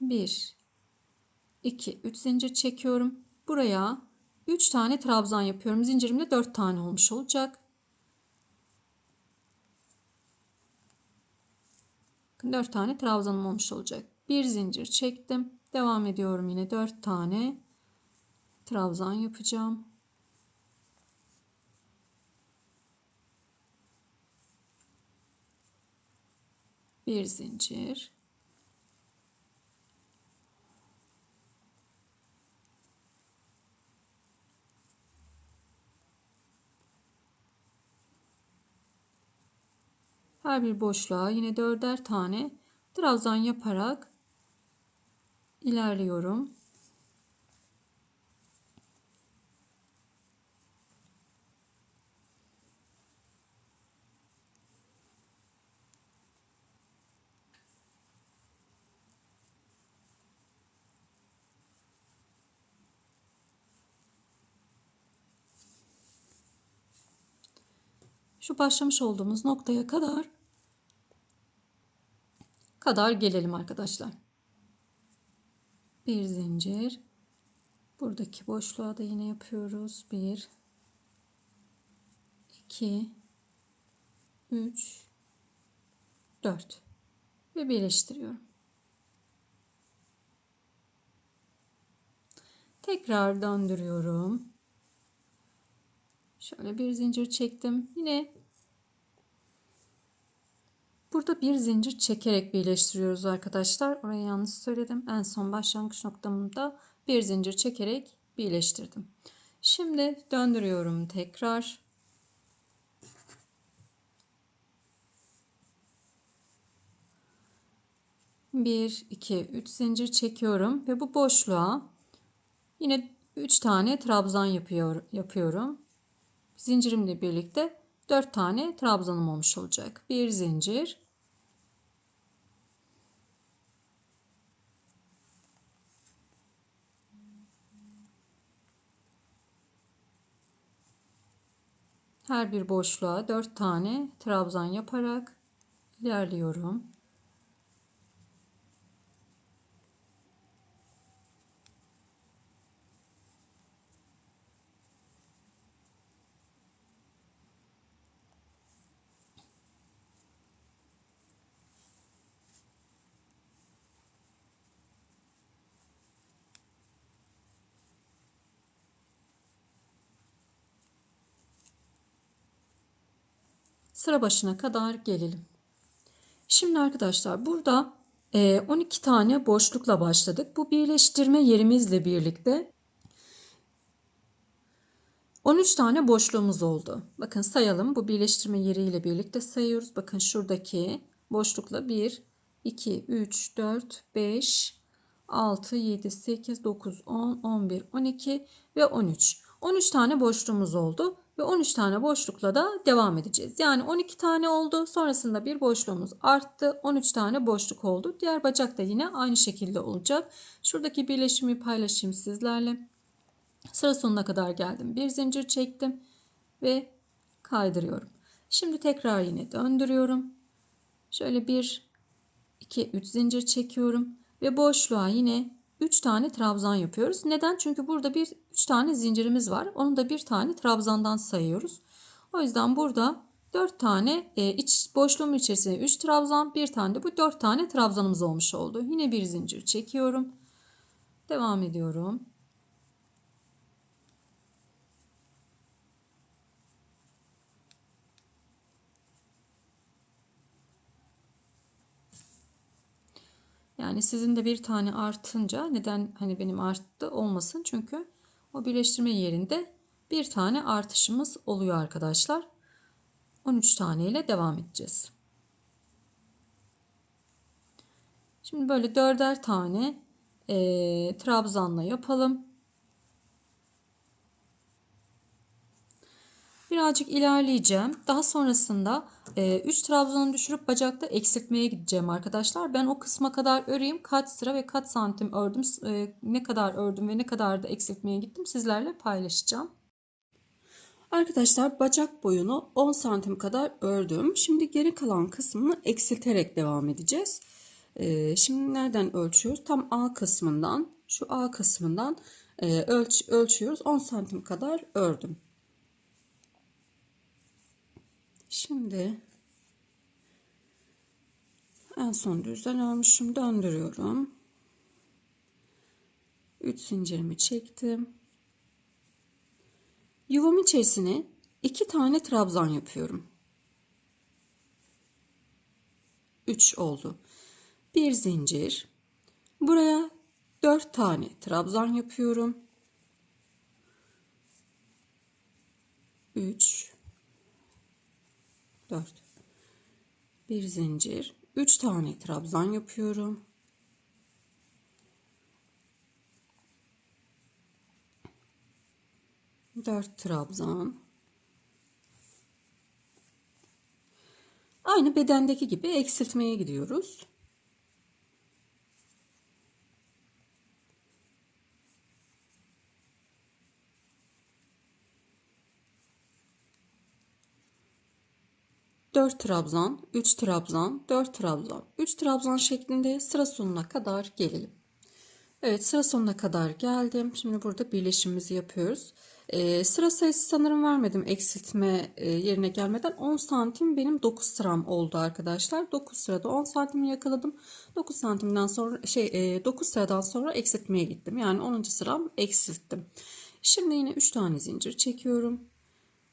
1, 2, 3 zincir çekiyorum. Buraya 3 tane trabzan yapıyorum. Zincirimde 4 tane olmuş olacak. 4 tane trabzanım olmuş olacak. Bir zincir çektim. Devam ediyorum, yine 4 tane trabzan yapacağım. Bir zincir. Her bir boşluğa yine 4'er tane trabzan yaparak ilerliyorum. Şu başlamış olduğumuz noktaya kadar gelelim arkadaşlar. Bir zincir. Buradaki boşluğa da yine yapıyoruz. 1, 2, 3, 4 ve birleştiriyorum. Tekrar döndürüyorum. Şöyle bir zincir çektim. Yine burada bir zincir çekerek birleştiriyoruz arkadaşlar. Orayı yanlış söyledim. En son başlangıç noktamda bir zincir çekerek birleştirdim. Şimdi döndürüyorum tekrar. Bir, iki, üç zincir çekiyorum ve bu boşluğa yine 3 tane trabzan yapıyorum. Zincirimle birlikte 4 tane trabzanım olmuş olacak. Bir zincir. Her bir boşluğa 4 tane trabzan yaparak ilerliyorum. Sıra başına kadar gelelim. Şimdi arkadaşlar burada 12 tane boşlukla başladık. Bu birleştirme yerimizle birlikte 13 tane boşluğumuz oldu. Bakın sayalım. Bu birleştirme yeriyle birlikte sayıyoruz. Bakın şuradaki boşlukla 1, 2, 3, 4, 5, 6, 7, 8, 9, 10, 11, 12 ve 13. 13 tane boşluğumuz oldu ve 13 tane boşlukla da devam edeceğiz. Yani 12 tane oldu. Sonrasında bir boşluğumuz arttı. 13 tane boşluk oldu. Diğer bacak da yine aynı şekilde olacak. Şuradaki birleşimi paylaşayım sizlerle. Sıra sonuna kadar geldim. Bir zincir çektim ve kaydırıyorum. Şimdi tekrar yine döndürüyorum. Şöyle 1, 2, 3 zincir çekiyorum ve boşluğa yine 3 tane trabzan yapıyoruz. Neden? Çünkü burada 3 tane zincirimiz var. Onu da bir tane trabzandan sayıyoruz. O yüzden burada 4 tane iç boşluğum içerisinde 3 trabzan, bir tane de bu 4 tane trabzanımız olmuş oldu. Yine bir zincir çekiyorum. Devam ediyorum. Yani sizin de bir tane artınca, neden hani benim arttı olmasın, çünkü o birleştirme yerinde bir tane artışımız oluyor arkadaşlar. 13 tane ile devam edeceğiz. Şimdi böyle 4'er tane trabzanla yapalım. Birazcık ilerleyeceğim. Daha sonrasında 3 trabzanı düşürüp bacakta eksiltmeye gideceğim arkadaşlar. Ben o kısma kadar öreyim. Kaç sıra ve kaç santim ördüm, ne kadar ördüm ve ne kadar da eksiltmeye gittim sizlerle paylaşacağım. Arkadaşlar bacak boyunu 10 santim kadar ördüm. Şimdi geri kalan kısmını eksilterek devam edeceğiz. Şimdi nereden ölçüyoruz? Tam A kısmından, şu A kısmından ölçüyoruz. 10 santim kadar ördüm. Şimdi en son düzden örmüşüm, döndürüyorum. 3 zincirimi çektim. Yuvamın içerisine 2 tane trabzan yapıyorum. 3 oldu. Bir zincir. Buraya 4 tane trabzan yapıyorum. 3 4 bir zincir. 3 tane trabzan yapıyorum. 4 trabzan. Aynı bedendeki gibi eksiltmeye gidiyoruz. Dört trabzan, 3 trabzan, 4 trabzan, 3 trabzan şeklinde sıra sonuna kadar gelelim. Evet, sıra sonuna kadar geldim. Şimdi burada birleşimimizi yapıyoruz. Sıra sayısı sanırım vermedim eksiltme yerine gelmeden. 10 santim benim 9 sıram oldu arkadaşlar. 9 sırada 10 santimi yakaladım. 9 santimden sonra 9 sıradan sonra eksiltmeye gittim. Yani 10. sıram eksilttim. Şimdi yine 3 tane zincir çekiyorum.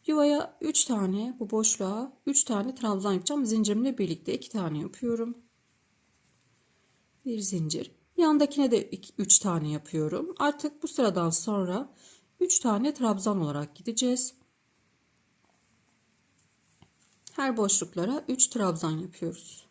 Yuvaya 3 tane, bu boşluğa 3 tane trabzan yapacağım. Zincirimle birlikte 2 tane yapıyorum. Bir zincir. Yandakine de 3 tane yapıyorum. Artık bu sıradan sonra 3 tane trabzan olarak gideceğiz. Her boşluklara 3 trabzan yapıyoruz.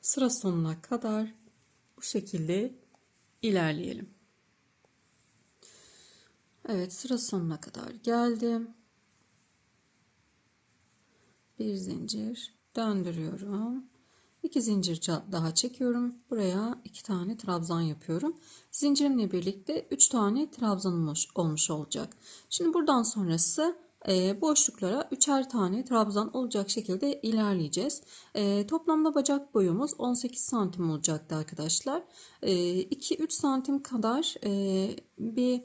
Sıra sonuna kadar bu şekilde ilerleyelim. Evet, sıra sonuna kadar geldim. Bir zincir döndürüyorum. 2 zincir daha çekiyorum. Buraya 2 tane trabzan yapıyorum. Zincirimle birlikte 3 tane trabzan olmuş olacak. Şimdi buradan sonrası boşluklara 3'er tane trabzan olacak şekilde ilerleyeceğiz. Toplamda bacak boyumuz 18 santim olacaktı arkadaşlar. 2-3 santim kadar bir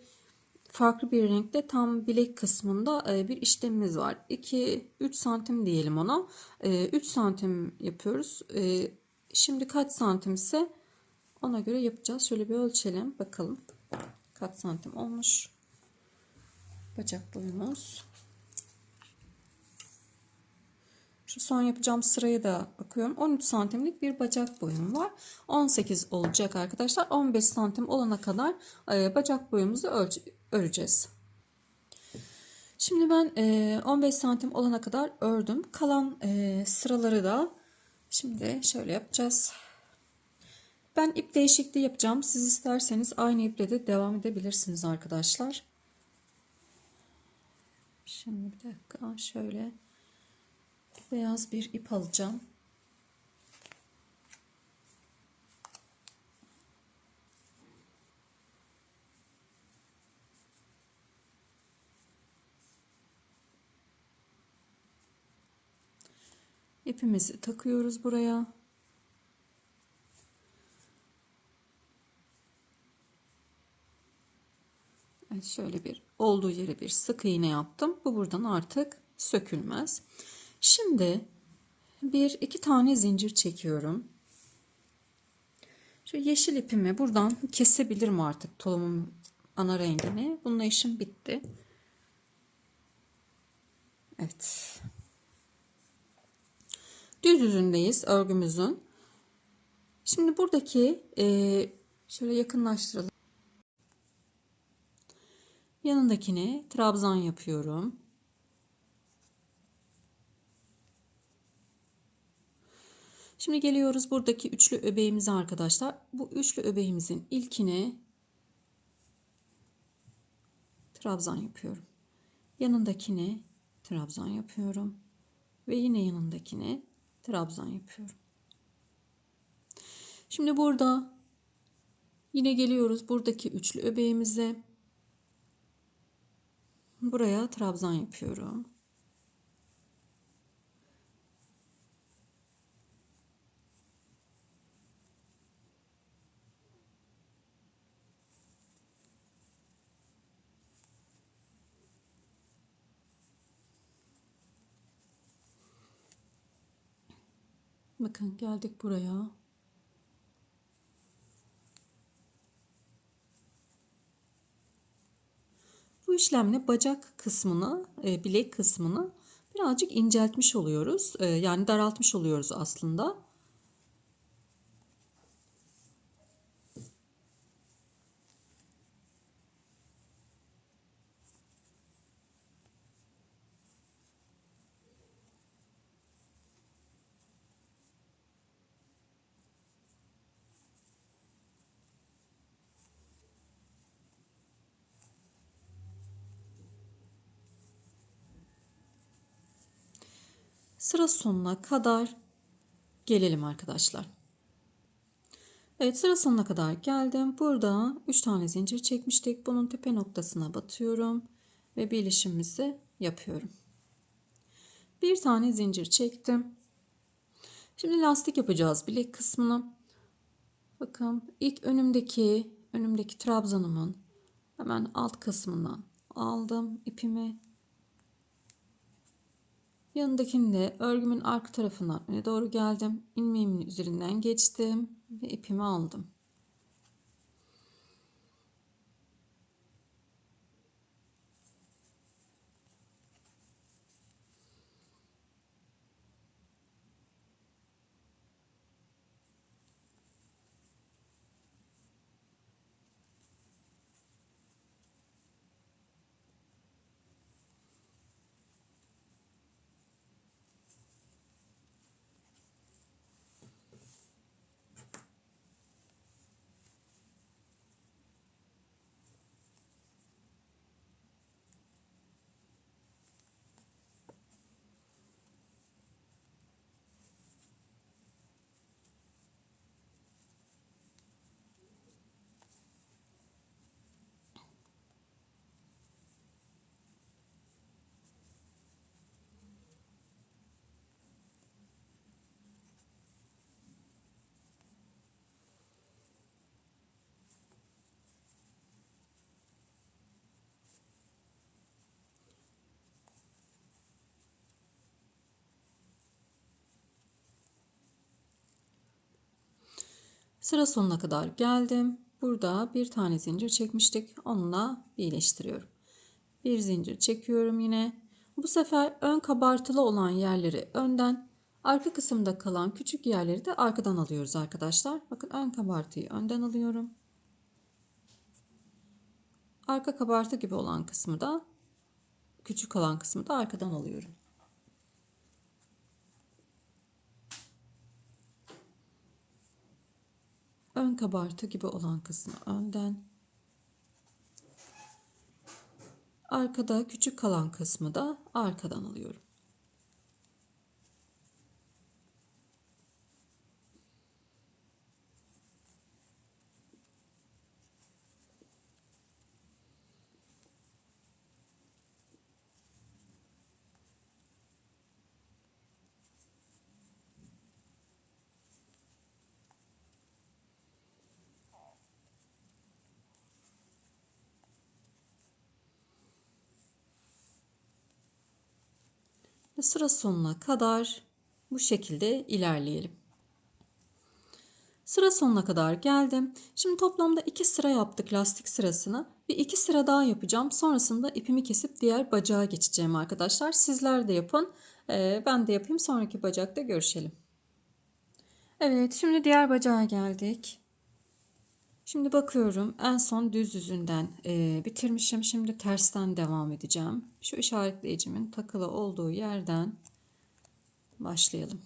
farklı bir renkte tam bilek kısmında bir işlemimiz var. 2-3 santim diyelim ona. 3 santim yapıyoruz. Şimdi kaç santimse ona göre yapacağız. Şöyle bir ölçelim. Bakalım kaç santim olmuş bacak boyumuz. Şu son yapacağım sıraya da bakıyorum. 13 santimlik bir bacak boyum var. 18 olacak arkadaşlar. 15 santim olana kadar bacak boyumuzu öreceğiz. Şimdi ben 15 santim olana kadar ördüm. Kalan sıraları da şimdi şöyle yapacağız. Ben ip değişikliği yapacağım. Siz isterseniz aynı iple de devam edebilirsiniz arkadaşlar. Şimdi bir dakika, şöyle beyaz bir ip alacağım. İpimizi takıyoruz buraya. Evet, şöyle bir olduğu yere bir sık iğne yaptım. Bu buradan artık sökülmez. Şimdi bir iki tane zincir çekiyorum. Şu yeşil ipimi buradan kesebilirim artık, tulumun ana rengini. Bununla işim bitti. Evet. Düz yüzündeyiz örgümüzün. Şimdi buradaki şöyle yakınlaştıralım. Yanındakine trabzan yapıyorum. Şimdi geliyoruz buradaki üçlü öbeğimize arkadaşlar. Bu üçlü öbeğimizin ilkine trabzan yapıyorum. Yanındakine trabzan yapıyorum. Ve yine yanındakine trabzan yapıyorum. Şimdi burada yine geliyoruz buradaki üçlü öbeğimize. Buraya trabzan yapıyorum. Bakın geldik buraya. Bu işlemle bacak kısmını, bilek kısmını birazcık inceltmiş oluyoruz. Yani daraltmış oluyoruz aslında. Sıra sonuna kadar gelelim arkadaşlar. Evet, sıra sonuna kadar geldim. Burada 3 tane zincir çekmiştik. Bunun tepe noktasına batıyorum ve birleşimimizi yapıyorum. Bir tane zincir çektim. Şimdi lastik yapacağız bilek kısmını. Bakın ilk önümdeki trabzanımın hemen alt kısmından aldım ipimi. Yanındakini de örgümün arka tarafından öne doğru geldim. İlmeğimin üzerinden geçtim ve ipimi aldım. Sıra sonuna kadar geldim. Burada bir tane zincir çekmiştik. Onunla birleştiriyorum. Bir zincir çekiyorum yine. Bu sefer ön kabartılı olan yerleri önden, arka kısımda kalan küçük yerleri de arkadan alıyoruz arkadaşlar. Bakın ön kabartıyı önden alıyorum. Arka kabartı gibi olan kısmı da, küçük olan kısmı da arkadan alıyorum. Ön kabartı gibi olan kısmı önden, arkada küçük kalan kısmı da arkadan alıyorum. Ve sıra sonuna kadar bu şekilde ilerleyelim. Sıra sonuna kadar geldim. Şimdi toplamda 2 sıra yaptık lastik sırasını. Bir 2 sıra daha yapacağım. Sonrasında ipimi kesip diğer bacağa geçeceğim arkadaşlar. Sizler de yapın. Ben de yapayım. Sonraki bacakta görüşelim. Evet, şimdi diğer bacağa geldik. Şimdi bakıyorum, en son düz yüzünden bitirmişim. Şimdi tersten devam edeceğim. Şu işaretleyicimin takılı olduğu yerden başlayalım.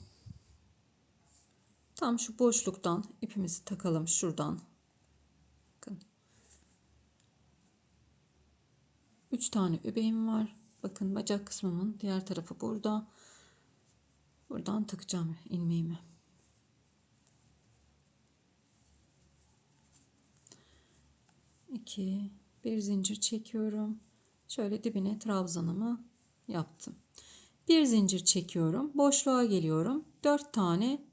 Tam şu boşluktan ipimizi takalım şuradan. Bakın. 3 tane öbeğim var. Bakın bacak kısmımın diğer tarafı burada. Buradan takacağım ilmeğimi. Bir zincir çekiyorum. Şöyle dibine trabzanımı yaptım. Bir zincir çekiyorum. Boşluğa geliyorum. 4 tane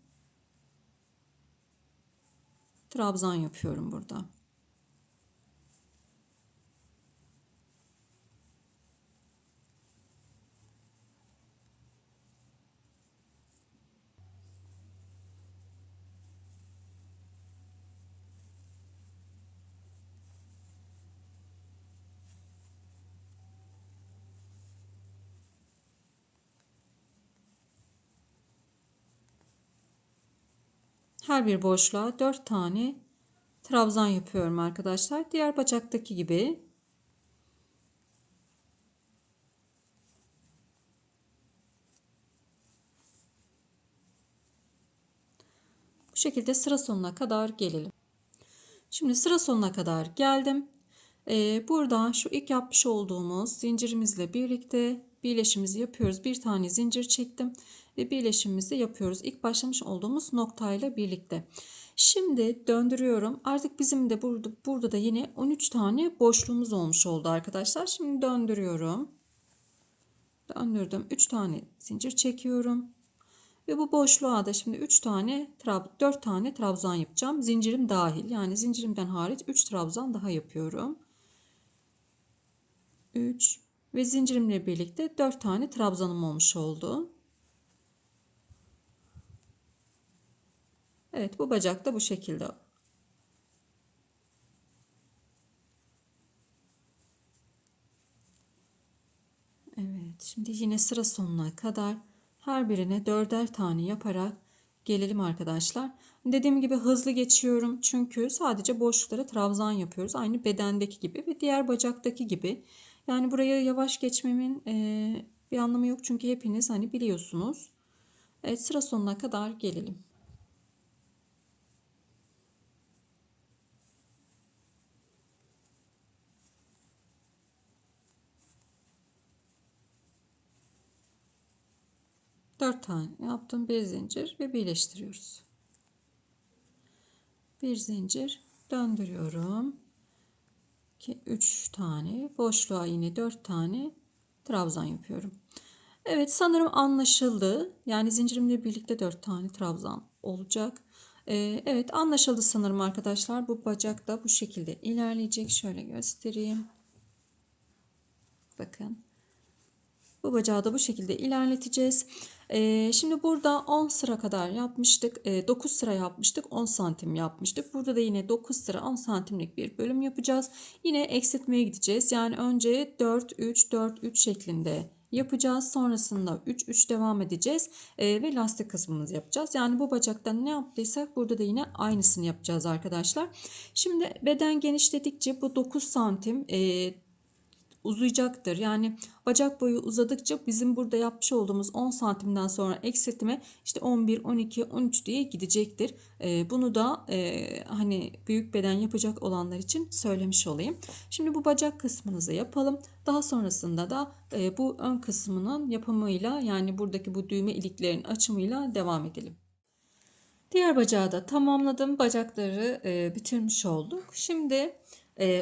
trabzan yapıyorum burada. Her bir boşluğa 4 tane trabzan yapıyorum arkadaşlar. Diğer bacaktaki gibi. Bu şekilde sıra sonuna kadar gelelim. Şimdi sıra sonuna kadar geldim. Buradan şu ilk yapmış olduğumuz zincirimizle birlikte birleşimizi yapıyoruz. Bir tane zincir çektim ve birleşimimizi yapıyoruz. İlk başlamış olduğumuz noktayla birlikte. Şimdi döndürüyorum. Artık bizim de burada da yine 13 tane boşluğumuz olmuş oldu arkadaşlar. Şimdi döndürüyorum. Döndürdüm. 3 tane zincir çekiyorum. Ve bu boşluğa da şimdi 4 tane trabzan yapacağım. Zincirim dahil. Yani zincirimden hariç 3 trabzan daha yapıyorum. 3 ve zincirimle birlikte 4 tane trabzanım olmuş oldu. Evet, bu bacak da bu şekilde. Evet, şimdi yine sıra sonuna kadar her birine 4'er tane yaparak gelelim arkadaşlar. Dediğim gibi hızlı geçiyorum çünkü sadece boşluklara trabzan yapıyoruz. Aynı bedendeki gibi ve diğer bacaktaki gibi. Yani buraya yavaş geçmemin bir anlamı yok çünkü hepiniz hani biliyorsunuz. Evet, sıra sonuna kadar gelelim. Dört tane yaptım, bir zincir ve birleştiriyoruz. Bir zincir döndürüyorum. 3 tane boşluğa yine 4 tane trabzan yapıyorum. Evet, sanırım anlaşıldı. Yani zincirimle birlikte 4 tane trabzan olacak. Evet, anlaşıldı sanırım arkadaşlar. Bu bacak da bu şekilde ilerleyecek. Şöyle göstereyim. Bakın. Bu bacağı da bu şekilde ilerleteceğiz. Şimdi burada 10 sıra kadar yapmıştık. 9 sıra yapmıştık. 10 santim yapmıştık. Burada da yine 9 sıra 10 santimlik bir bölüm yapacağız. Yine eksiltmeye gideceğiz. Yani önce 4 3 4 3 şeklinde yapacağız. Sonrasında 3 3 devam edeceğiz. Ve lastik kısmımızı yapacağız. Yani bu bacaktan ne yaptıysak burada da yine aynısını yapacağız arkadaşlar. Şimdi beden genişledikçe bu 9 santim uzayacaktır. Yani bacak boyu uzadıkça bizim burada yapmış olduğumuz 10 santimden sonra eksiltme işte 11, 12, 13 diye gidecektir. Bunu da hani büyük beden yapacak olanlar için söylemiş olayım. Şimdi bu bacak kısmınızı yapalım. Daha sonrasında da bu ön kısmının yapımıyla yani buradaki bu düğme iliklerin açımıyla devam edelim. Diğer bacağı da tamamladım. Bacakları bitirmiş olduk. Şimdi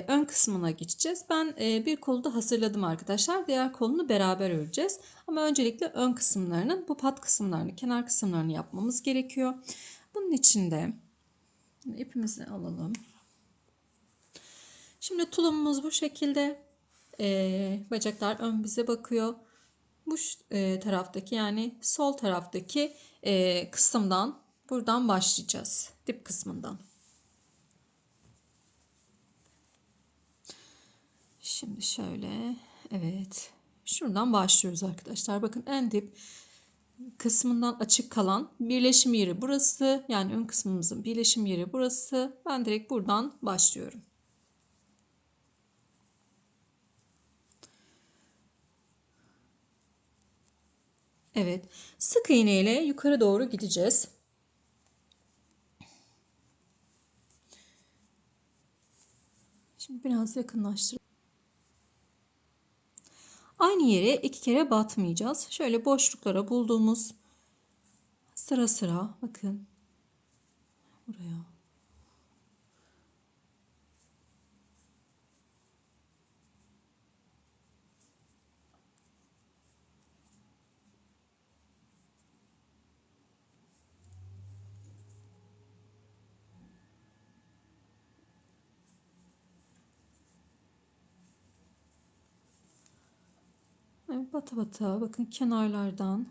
ön kısmına geçeceğiz. Ben bir kolu da hazırladım arkadaşlar. Diğer kolunu beraber öreceğiz. Ama öncelikle ön kısımlarının bu pat kısımlarını, kenar kısımlarını yapmamız gerekiyor. Bunun için de ipimizi alalım. Şimdi tulumumuz bu şekilde. Bacaklar ön bize bakıyor. bu taraftaki, yani sol taraftaki kısımdan, buradan başlayacağız. Dip kısmından. Şimdi şöyle, evet. Şuradan başlıyoruz arkadaşlar. Bakın en dip kısmından açık kalan birleşim yeri burası. Yani ön kısmımızın birleşim yeri burası. Ben direkt buradan başlıyorum. Evet. Sık iğne ile yukarı doğru gideceğiz. Şimdi biraz yakınlaştır. Aynı yere iki kere batmayacağız. Şöyle boşluklara bulduğumuz sıra sıra, bakın buraya. Evet, bata bata, bakın kenarlardan.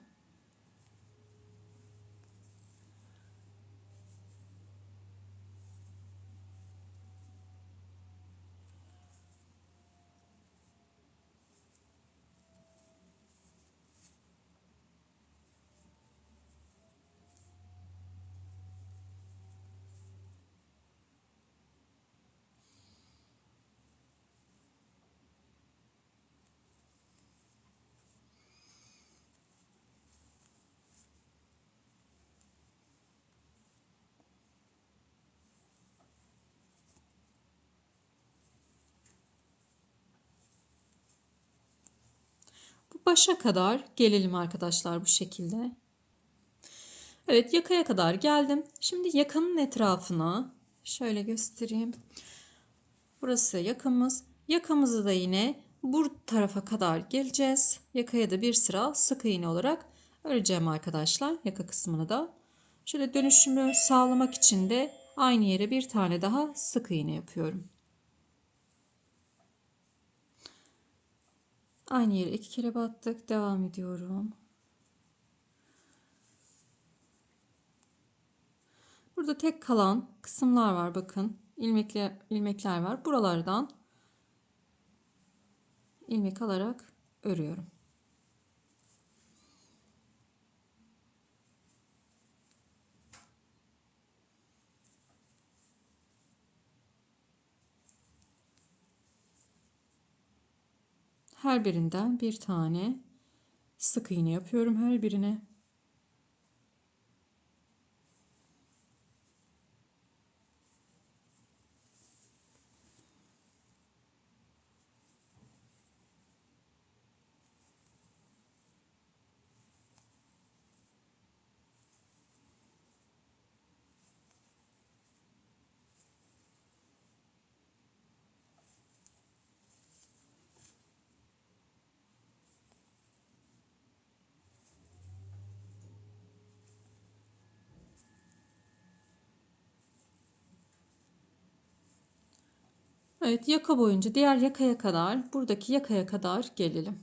Bu başa kadar gelelim arkadaşlar, bu şekilde. Evet, yakaya kadar geldim. Şimdi yakanın etrafına şöyle göstereyim. Burası yakamız. Yakamızı da yine bu tarafa kadar geleceğiz. Yakaya da bir sıra sık iğne olarak öreceğim arkadaşlar. Yaka kısmını da. Şöyle dönüşümü sağlamak için de aynı yere bir tane daha sık iğne yapıyorum. Aynı yere iki kere battık. Devam ediyorum. Burada tek kalan kısımlar var, bakın. İlmekler var. Buralardan ilmek alarak örüyorum. Her birinden bir tane sık iğne yapıyorum her birine. Evet, yaka boyunca diğer yakaya kadar, buradaki yakaya kadar gelelim.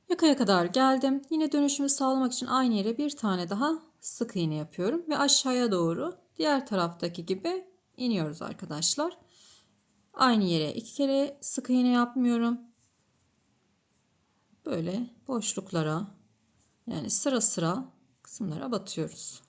Yakaya kadar geldim. Yine dönüşümü sağlamak için aynı yere bir tane daha sık iğne yapıyorum ve aşağıya doğru diğer taraftaki gibi iniyoruz arkadaşlar. Aynı yere iki kere sık iğne yapmıyorum. Böyle boşluklara, yani sıra sıra kısımlara batıyoruz.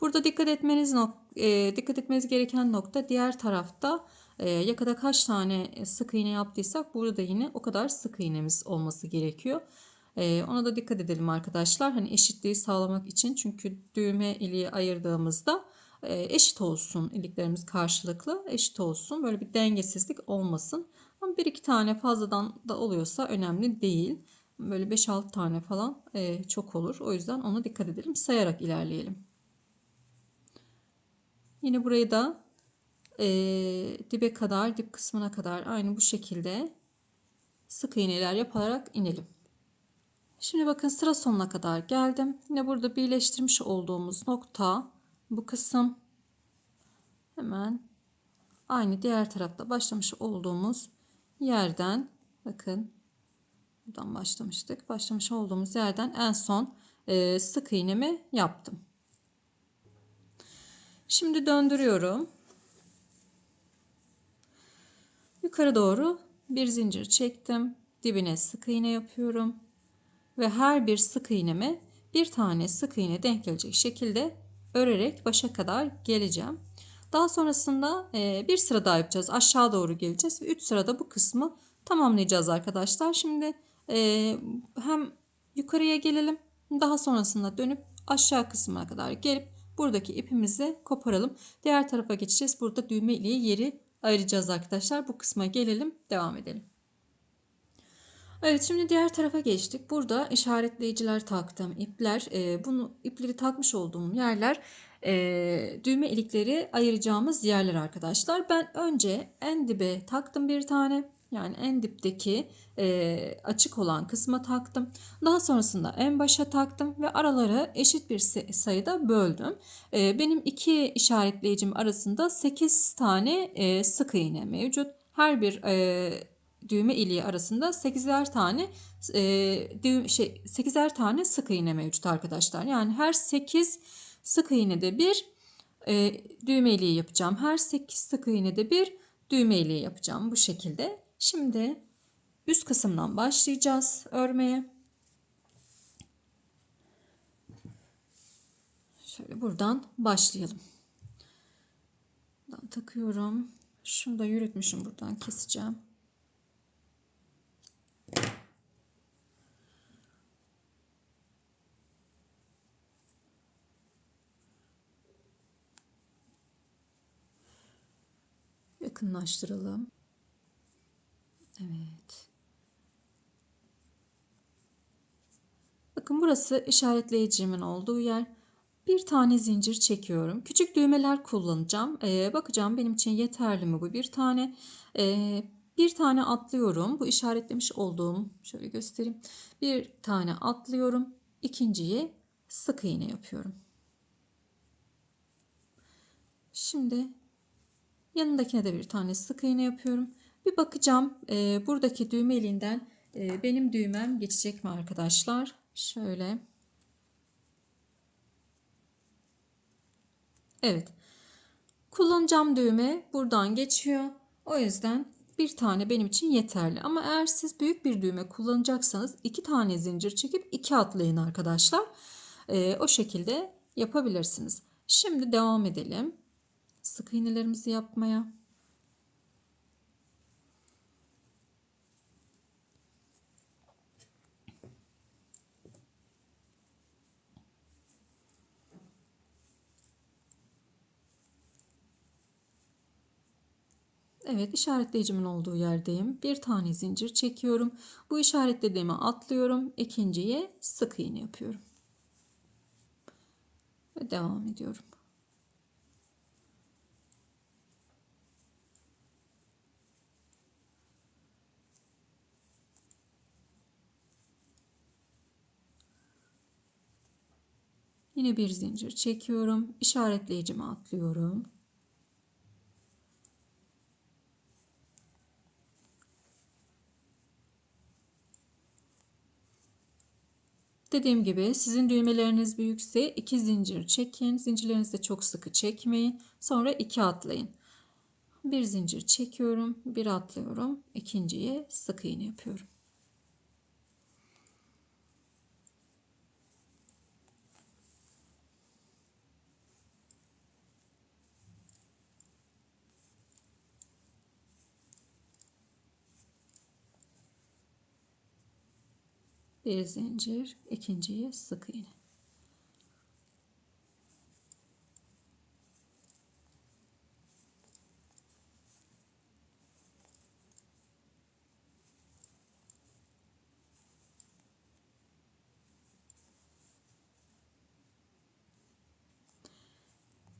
Burada dikkat etmeniz gereken nokta, diğer tarafta yakada kaç tane sık iğne yaptıysak burada da yine o kadar sık iğnemiz olması gerekiyor. Ona da dikkat edelim arkadaşlar. Hani eşitliği sağlamak için, çünkü düğme iliği ayırdığımızda eşit olsun, iliklerimiz karşılıklı eşit olsun. Böyle bir dengesizlik olmasın. Ama bir iki tane fazladan da oluyorsa önemli değil. Böyle 5-6 tane falan çok olur. O yüzden ona dikkat edelim. Sayarak ilerleyelim. Yine burayı da dibe kadar, dip kısmına kadar aynı bu şekilde sık iğneler yaparak inelim. Şimdi bakın, sıra sonuna kadar geldim. Yine burada birleştirmiş olduğumuz nokta bu kısım. Hemen aynı diğer tarafta başlamış olduğumuz yerden Bakın buradan başlamıştık. Başlamış olduğumuz yerden en son sık iğnemi yaptım. Şimdi döndürüyorum. Yukarı doğru bir zincir çektim. Dibine sık iğne yapıyorum. Ve her bir sık iğneme bir tane sık iğne denk gelecek şekilde örerek başa kadar geleceğim. Daha sonrasında bir sıra daha yapacağız. Aşağı doğru geleceğiz ve 3 sırada bu kısmı tamamlayacağız arkadaşlar. Şimdi hem yukarıya gelelim. Daha sonrasında dönüp aşağı kısmına kadar gelip buradaki ipimizi koparalım. Diğer tarafa geçeceğiz. Burada düğme iliği yeri ayıracağız arkadaşlar. Bu kısma gelelim, devam edelim. Evet, şimdi diğer tarafa geçtik. Burada işaretleyiciler taktım. İpler, bunu ipleri takmış olduğum yerler düğme ilikleri ayıracağımız yerler arkadaşlar. Ben önce en dibe taktım bir tane. Yani en dipteki açık olan kısma taktım. Daha sonrasında en başa taktım ve araları eşit bir sayıda böldüm. Benim iki işaretleyicim arasında 8 tane sık iğne mevcut. Her bir düğme iliği arasında 8'er tane 8'er tane sık iğne mevcut arkadaşlar. Yani her 8 sık iğnede bir düğme iliği yapacağım. Her 8 sık iğnede bir düğme iliği yapacağım bu şekilde. Şimdi üst kısımdan başlayacağız örmeye. Şöyle buradan başlayalım. Buradan takıyorum. Şunu da yürütmüşüm, buradan keseceğim. Yakınlaştıralım. Evet. Bakın burası işaretleyicimin olduğu yer. Bir tane zincir çekiyorum. Küçük düğmeler kullanacağım. Bakacağım benim için yeterli mi bu bir tane. Bir tane atlıyorum. Bu işaretlemiş olduğum, şöyle göstereyim. Bir tane atlıyorum. İkinciyi sık iğne yapıyorum. Şimdi yanındakine de bir tane sık iğne yapıyorum. Bir bakacağım buradaki düğme iliğinden benim düğmem geçecek mi arkadaşlar? Şöyle. Evet. Kullanacağım düğme buradan geçiyor. O yüzden bir tane benim için yeterli. Ama eğer siz büyük bir düğme kullanacaksanız 2 tane zincir çekip 2 atlayın arkadaşlar. O şekilde yapabilirsiniz. Şimdi devam edelim. Sık iğnelerimizi yapmaya. Evet, işaretleyicimin olduğu yerdeyim. Bir tane zincir çekiyorum. Bu işaretlediğime atlıyorum. İkinciye sık iğne yapıyorum. Ve devam ediyorum. Yine bir zincir çekiyorum. İşaretleyicime atlıyorum. Dediğim gibi sizin düğmeleriniz büyükse 2 zincir çekin. Zincirlerinizi de çok sıkı çekmeyin. Sonra 2 atlayın. Bir zincir çekiyorum, bir atlıyorum. İkinciye sık iğne yapıyorum. Bir zincir, ikinciye sık iğne.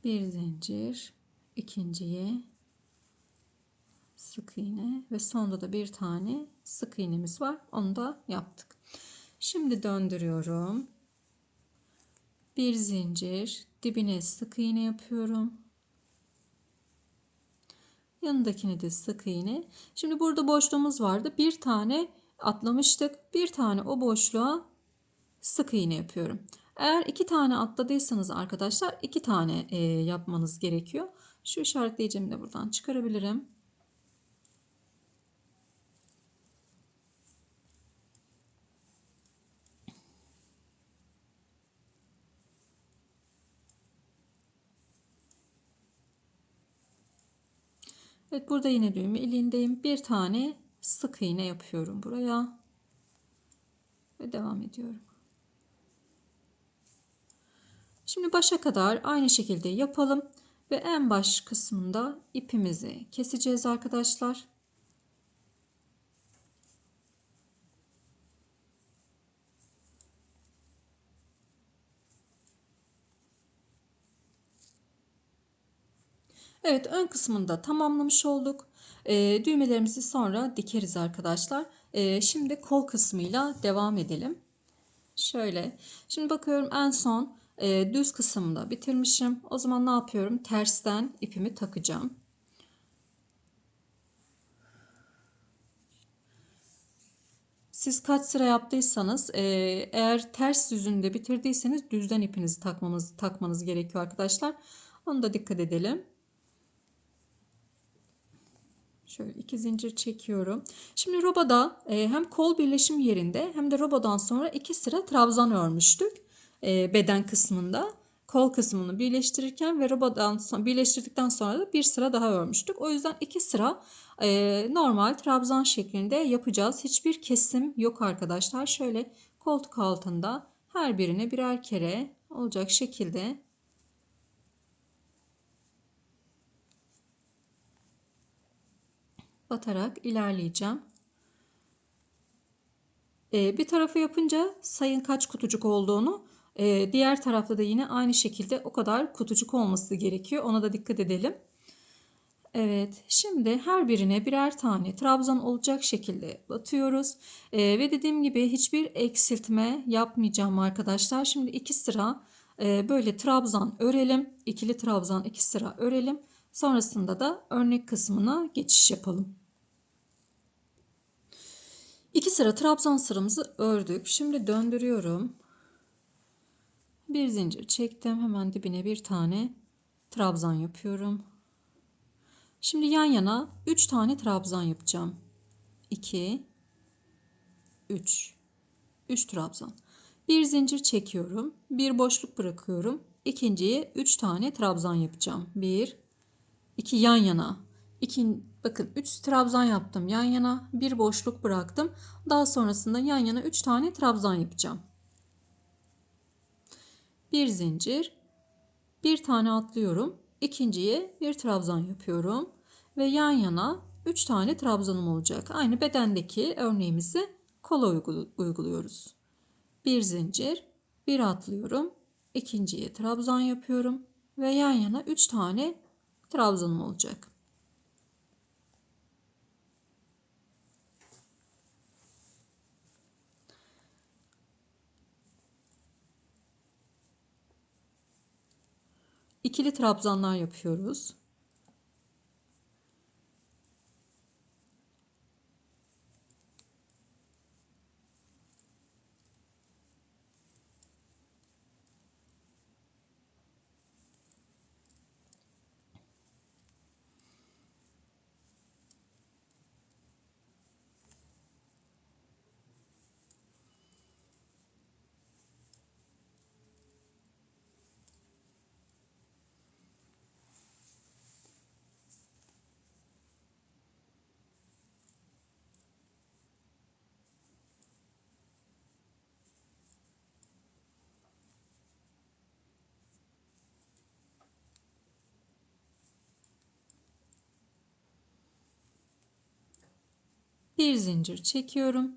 Bir zincir, ikinciye sık iğne ve sonda da bir tane sık iğnemiz var. Onu da yaptık. Şimdi döndürüyorum. Bir zincir, dibine sık iğne yapıyorum. Yanındakini de sık iğne. Şimdi burada boşluğumuz vardı. Bir tane atlamıştık. Bir tane o boşluğa sık iğne yapıyorum. Eğer 2 tane atladıysanız arkadaşlar 2 tane yapmanız gerekiyor. Şu işaretleyeceğimi de buradan çıkarabilirim. Evet, burada yine düğümü iliğindeyim. Bir tane sık iğne yapıyorum buraya ve devam ediyorum. Şimdi başa kadar aynı şekilde yapalım ve en baş kısmında ipimizi keseceğiz arkadaşlar. Evet, ön kısmını da tamamlamış olduk. Düğmelerimizi sonra dikeriz arkadaşlar. Şimdi kol kısmıyla devam edelim. Şöyle. Şimdi bakıyorum en son düz kısmını bitirmişim. O zaman ne yapıyorum? Tersten ipimi takacağım. Siz kaç sıra yaptıysanız eğer ters yüzünde bitirdiyseniz düzden ipinizi takmanız gerekiyor arkadaşlar. Onu da dikkat edelim. Şöyle 2 zincir çekiyorum. Şimdi robada hem kol birleşim yerinde hem de robadan sonra 2 sıra trabzan örmüştük. Beden kısmında kol kısmını birleştirirken ve robadan sonra birleştirdikten sonra da bir sıra daha örmüştük. O yüzden 2 sıra normal trabzan şeklinde yapacağız. Hiçbir kesim yok arkadaşlar. Şöyle koltuk altında her birine birer kere olacak şekilde batarak ilerleyeceğim. Bir tarafı yapınca sayın kaç kutucuk olduğunu, diğer tarafta da yine aynı şekilde o kadar kutucuk olması gerekiyor. Ona da dikkat edelim. Evet, şimdi her birine birer tane trabzan olacak şekilde batıyoruz. Ve dediğim gibi hiçbir eksiltme yapmayacağım arkadaşlar. Şimdi 2 sıra böyle trabzan örelim. İkili trabzan 2 sıra örelim. Sonrasında da örnek kısmına geçiş yapalım. 2 sıra trabzan sıramızı ördük. Şimdi döndürüyorum. Bir zincir çektim. Hemen dibine bir tane trabzan yapıyorum. Şimdi yan yana 3 tane trabzan yapacağım. 2 3 3 trabzan. Bir zincir çekiyorum. Bir boşluk bırakıyorum. İkinciye 3 tane trabzan yapacağım. 1 2 yan yana. Bakın 3 trabzan yaptım yan yana. Bir boşluk bıraktım. Daha sonrasında yan yana 3 tane trabzan yapacağım. Bir zincir, bir tane atlıyorum. İkinciye bir trabzan yapıyorum ve yan yana 3 tane trabzanım olacak. Aynı bedendeki örneğimizi kola uyguluyoruz. Bir zincir, bir atlıyorum. İkinciye trabzan yapıyorum ve yan yana 3 tane trabzanım olacak. İkili trabzanlar yapıyoruz. Bir zincir çekiyorum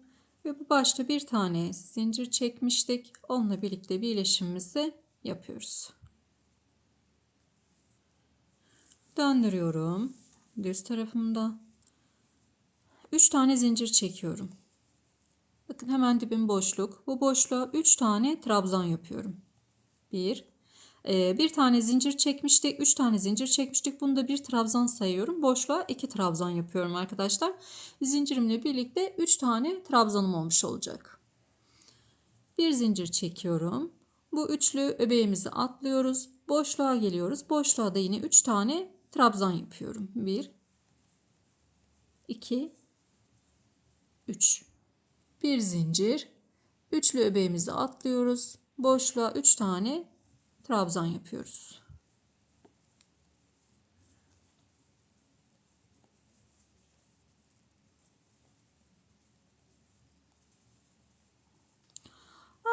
ve bu başta bir tane zincir çekmiştik. Onunla birlikte birleşimimizi yapıyoruz. Döndürüyorum düz tarafımda. 3 tane zincir çekiyorum. Bakın hemen dibim boşluk. Bu boşluğa 3 tane trabzan yapıyorum. 1 Bir tane zincir çekmiştik. 3 tane zincir çekmiştik. Bunu da bir trabzan sayıyorum. Boşluğa 2 trabzan yapıyorum arkadaşlar. Zincirimle birlikte 3 tane trabzanım olmuş olacak. Bir zincir çekiyorum. Bu üçlü öbeğimizi atlıyoruz. Boşluğa geliyoruz. Boşluğa da yine 3 tane trabzan yapıyorum. 1, 2, 3. Bir zincir. Üçlü öbeğimizi atlıyoruz. Boşluğa 3 tane trabzan yapıyoruz.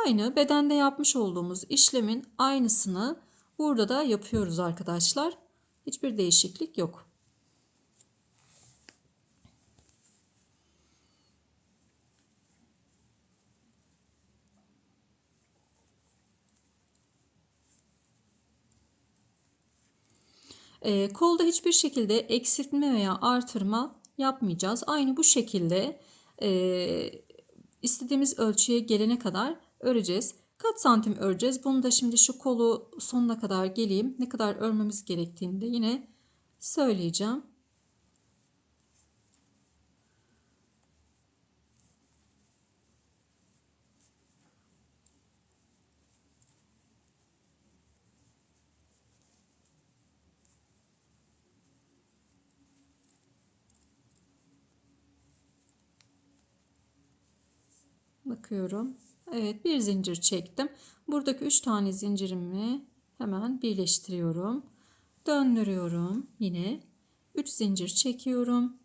Aynı bedende yapmış olduğumuz işlemin aynısını burada da yapıyoruz arkadaşlar. Hiçbir değişiklik yok. Kolda hiçbir şekilde eksiltme veya artırma yapmayacağız. Aynı bu şekilde istediğimiz ölçüye gelene kadar öreceğiz. Kaç santim öreceğiz? Bunu da şimdi şu kolu sonuna kadar geleyim. Ne kadar örmemiz gerektiğini de yine söyleyeceğim. Bakıyorum. Evet, bir zincir çektim. Buradaki 3 tane zincirimi hemen birleştiriyorum. Döndürüyorum. Yine 3 zincir çekiyorum.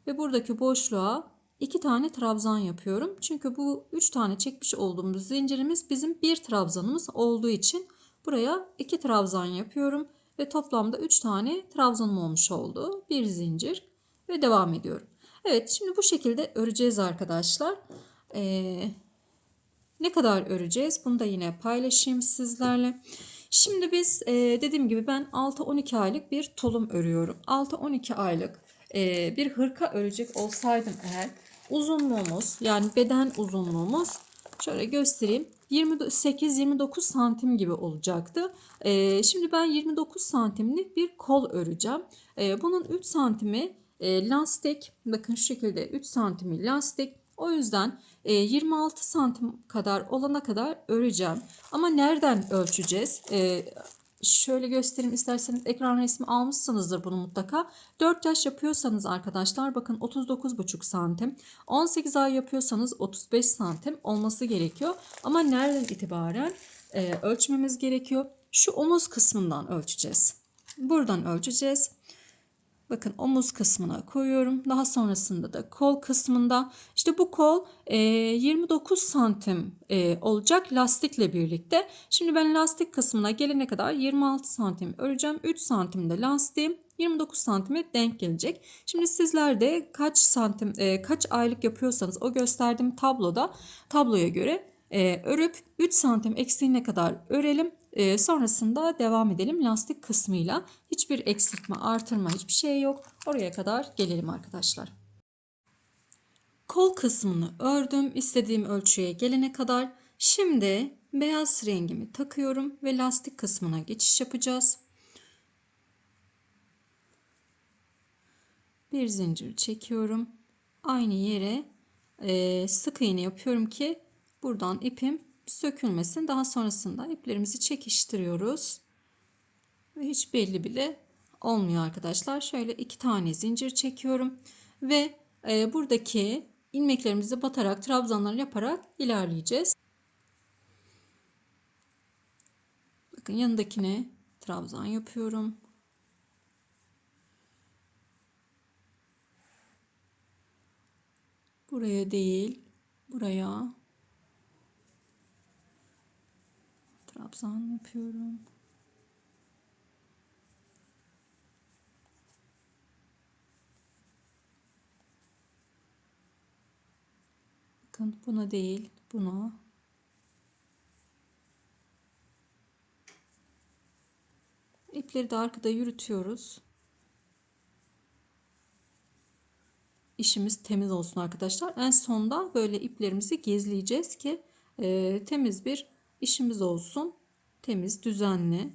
Ve buradaki boşluğa 2 tane trabzan yapıyorum. Çünkü bu 3 tane çekmiş olduğumuz zincirimiz bizim bir trabzanımız olduğu için buraya 2 trabzan yapıyorum. Ve toplamda 3 tane trabzanım olmuş oldu. Bir zincir ve devam ediyorum. Evet, şimdi bu şekilde öreceğiz arkadaşlar. Ne kadar öreceğiz? Bunu da yine paylaşayım sizlerle. Şimdi biz dediğim gibi ben 6-12 aylık bir tulum örüyorum. 6-12 aylık bir hırka örecek olsaydım eğer uzunluğumuz yani beden uzunluğumuz şöyle göstereyim 28-29 santim gibi olacaktı. Şimdi ben 29 santimlik bir kol öreceğim. Bunun 3 santimi lastik, bakın şu şekilde 3 santimi lastik. O yüzden 26 santim kadar olana kadar öreceğim. Ama nereden ölçeceğiz? Şöyle göstereyim isterseniz, ekran resmi almışsınızdır bunu mutlaka. 4 yaş yapıyorsanız arkadaşlar bakın 39,5 santim. 18 ay yapıyorsanız 35 santim olması gerekiyor. Ama nereden itibaren ölçmemiz gerekiyor? Şu omuz kısmından ölçeceğiz. Buradan ölçeceğiz. Bakın omuz kısmına koyuyorum. Daha sonrasında da kol kısmında. İşte bu kol 29 santim olacak lastikle birlikte. Şimdi ben lastik kısmına gelene kadar 26 santim öreceğim. 3 santim de lastiğim 29 santime denk gelecek. Şimdi sizler de kaç santim kaç aylık yapıyorsanız o gösterdiğim tabloya göre örüp 3 santim eksiğine kadar örelim. Sonrasında devam edelim lastik kısmıyla. Hiçbir eksiltme, artırma hiçbir şey yok. Oraya kadar gelelim arkadaşlar. Kol kısmını ördüm istediğim ölçüye gelene kadar. Şimdi beyaz rengimi takıyorum ve lastik kısmına geçiş yapacağız. Bir zincir çekiyorum. Aynı yere sık iğne yapıyorum ki buradan ipim sökülmesin. Daha sonrasında iplerimizi çekiştiriyoruz. Ve hiç belli bile olmuyor arkadaşlar. Şöyle 2 tane zincir çekiyorum. Ve buradaki ilmeklerimizi batarak, trabzanlar yaparak ilerleyeceğiz. Bakın yanındakine trabzan yapıyorum. Buraya değil, buraya trabzan yapıyorum. Bakın buna değil, buna. İpleri de arkada yürütüyoruz. İşimiz temiz olsun arkadaşlar. En sonda böyle iplerimizi gizleyeceğiz ki temiz bir işimiz olsun. Temiz, düzenli.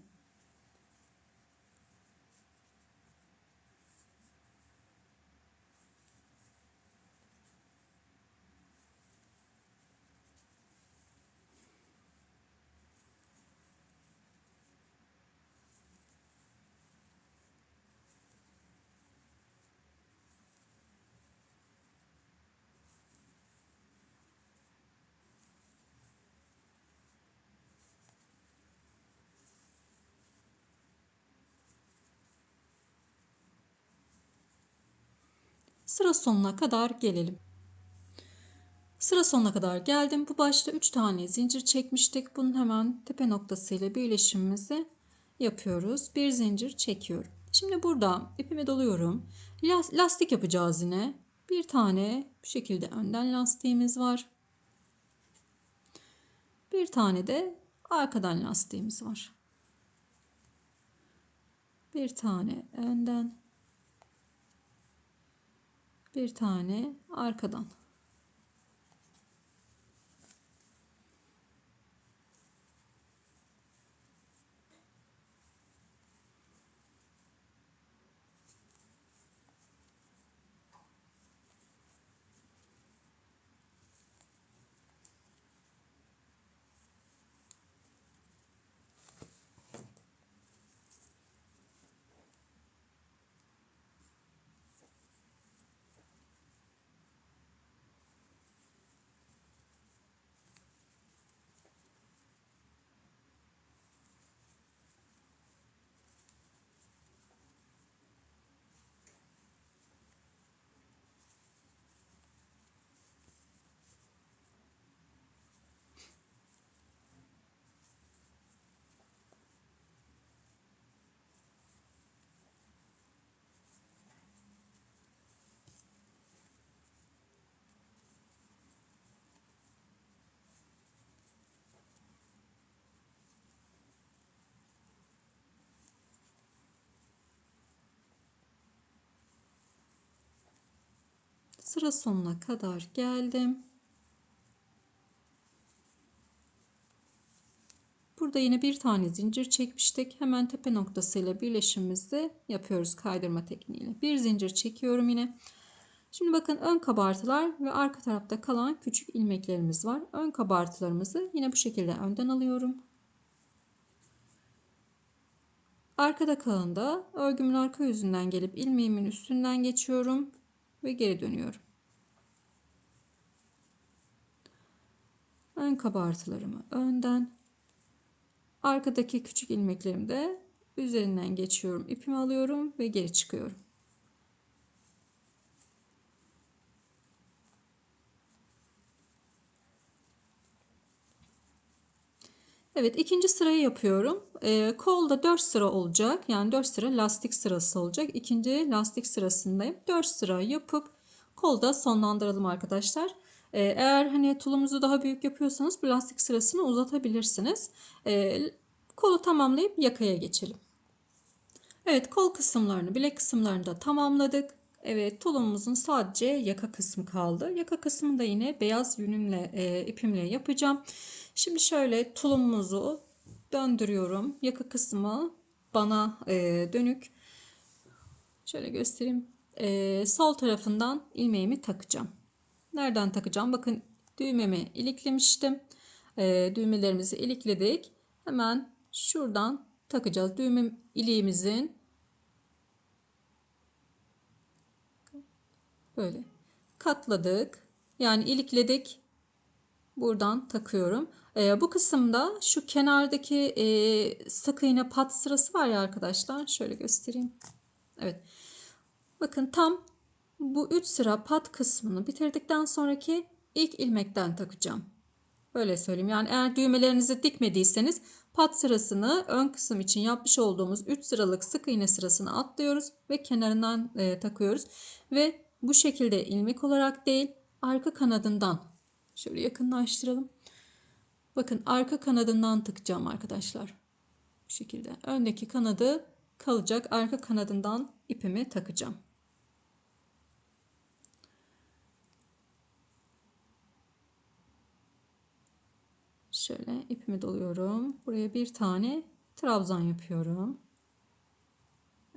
Sıra sonuna kadar gelelim. Sıra sonuna kadar geldim. Bu başta 3 tane zincir çekmiştik. Bunun hemen tepe noktasıyla birleşimimizi yapıyoruz. Bir zincir çekiyorum. Şimdi burada ipimi doluyorum. Lastik yapacağız yine. Bir tane bu şekilde önden lastiğimiz var. Bir tane de arkadan lastiğimiz var. Bir tane önden, bir tane arkadan. Sıra sonuna kadar geldim. Burada yine bir tane zincir çekmiştik. Hemen tepe noktasıyla birleşimimizi yapıyoruz kaydırma tekniğiyle. Bir zincir çekiyorum yine. Şimdi bakın ön kabartılar ve arka tarafta kalan küçük ilmeklerimiz var. Ön kabartılarımızı yine bu şekilde önden alıyorum. Arkada kalan da örgümün arka yüzünden gelip ilmeğimin üstünden geçiyorum ve geri dönüyorum. Ön kabartılarımı önden, arkadaki küçük ilmeklerimi de üzerinden geçiyorum. İpimi alıyorum ve geri çıkıyorum. Evet, ikinci sırayı yapıyorum. Kolda 4 sıra olacak. Yani 4 sıra lastik sırası olacak. İkinci lastik sırasındayım. 4 sıra yapıp kolda sonlandıralım arkadaşlar. Eğer hani tulumuzu daha büyük yapıyorsanız bu lastik sırasını uzatabilirsiniz. Kolu tamamlayıp yakaya geçelim. Evet, kol kısımlarını, bilek kısımlarını da tamamladık. Evet, tulumumuzun sadece yaka kısmı kaldı. Yaka kısmını da yine beyaz yünümle, ipimle yapacağım. Şimdi şöyle tulumumuzu döndürüyorum. Yaka kısmı bana dönük. Şöyle göstereyim. Sol tarafından ilmeğimi takacağım. Nereden takacağım? Bakın düğmemi iliklemiştim. Düğmelerimizi ilikledik. Hemen şuradan takacağız. Düğme iliğimizin böyle katladık. Yani ilikledik. Buradan takıyorum. Bu kısımda şu kenardaki sık iğne pat sırası var ya arkadaşlar. Şöyle göstereyim. Evet. Bakın tam bu 3 sıra pat kısmını bitirdikten sonraki ilk ilmekten takacağım. Böyle söyleyeyim. Yani eğer düğmelerinizi dikmediyseniz pat sırasını ön kısım için yapmış olduğumuz 3 sıralık sık iğne sırasını atlıyoruz ve kenarından takıyoruz. Ve bu şekilde ilmek olarak değil, arka kanadından şöyle yakınlaştıralım. Bakın arka kanadından takacağım arkadaşlar. Bu şekilde. Öndeki kanadı kalacak. Arka kanadından ipimi takacağım. Şöyle ipimi doluyorum. Buraya bir tane trabzan yapıyorum.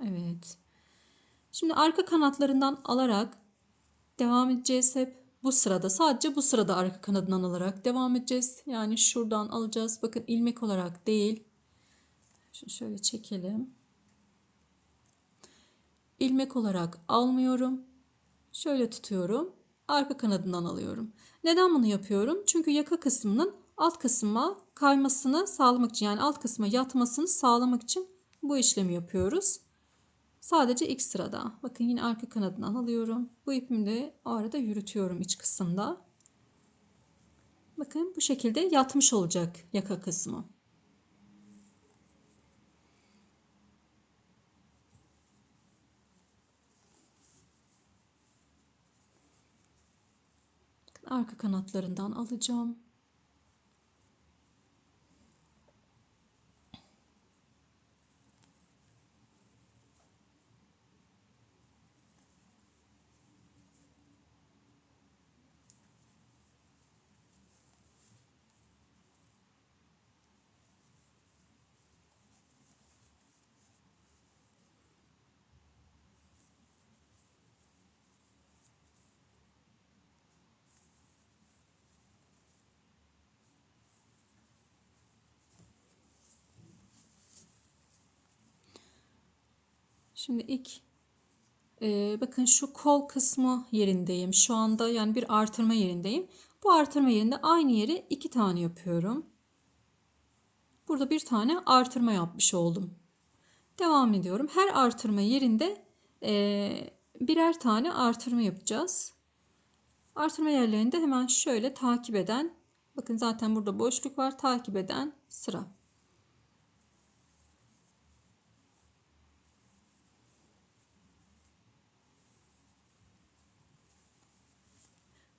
Evet. Şimdi arka kanatlarından alarak devam edeceğiz hep. Bu sırada sadece bu sırada arka kanadından alarak devam edeceğiz. Yani şuradan alacağız. Bakın ilmek olarak değil. Şöyle çekelim. İlmek olarak almıyorum. Şöyle tutuyorum. Arka kanadından alıyorum. Neden bunu yapıyorum? Çünkü yaka kısmının alt kısma kaymasını sağlamak için, yani alt kısma yatmasını sağlamak için bu işlemi yapıyoruz. Sadece ilk sırada. Bakın yine arka kanadından alıyorum. Bu ipimi de o arada yürütüyorum iç kısımda. Bakın bu şekilde yatmış olacak yaka kısmı. Arka kanatlarından alacağım. Şimdi ilk bakın şu kol kısmı yerindeyim. Şu anda yani bir artırma yerindeyim. Bu artırma yerinde aynı yere 2 tane yapıyorum. Burada bir tane artırma yapmış oldum. Devam ediyorum. Her artırma yerinde birer tane artırma yapacağız. Artırma yerlerinde hemen şöyle takip eden, bakın zaten burada boşluk var, takip eden sıra.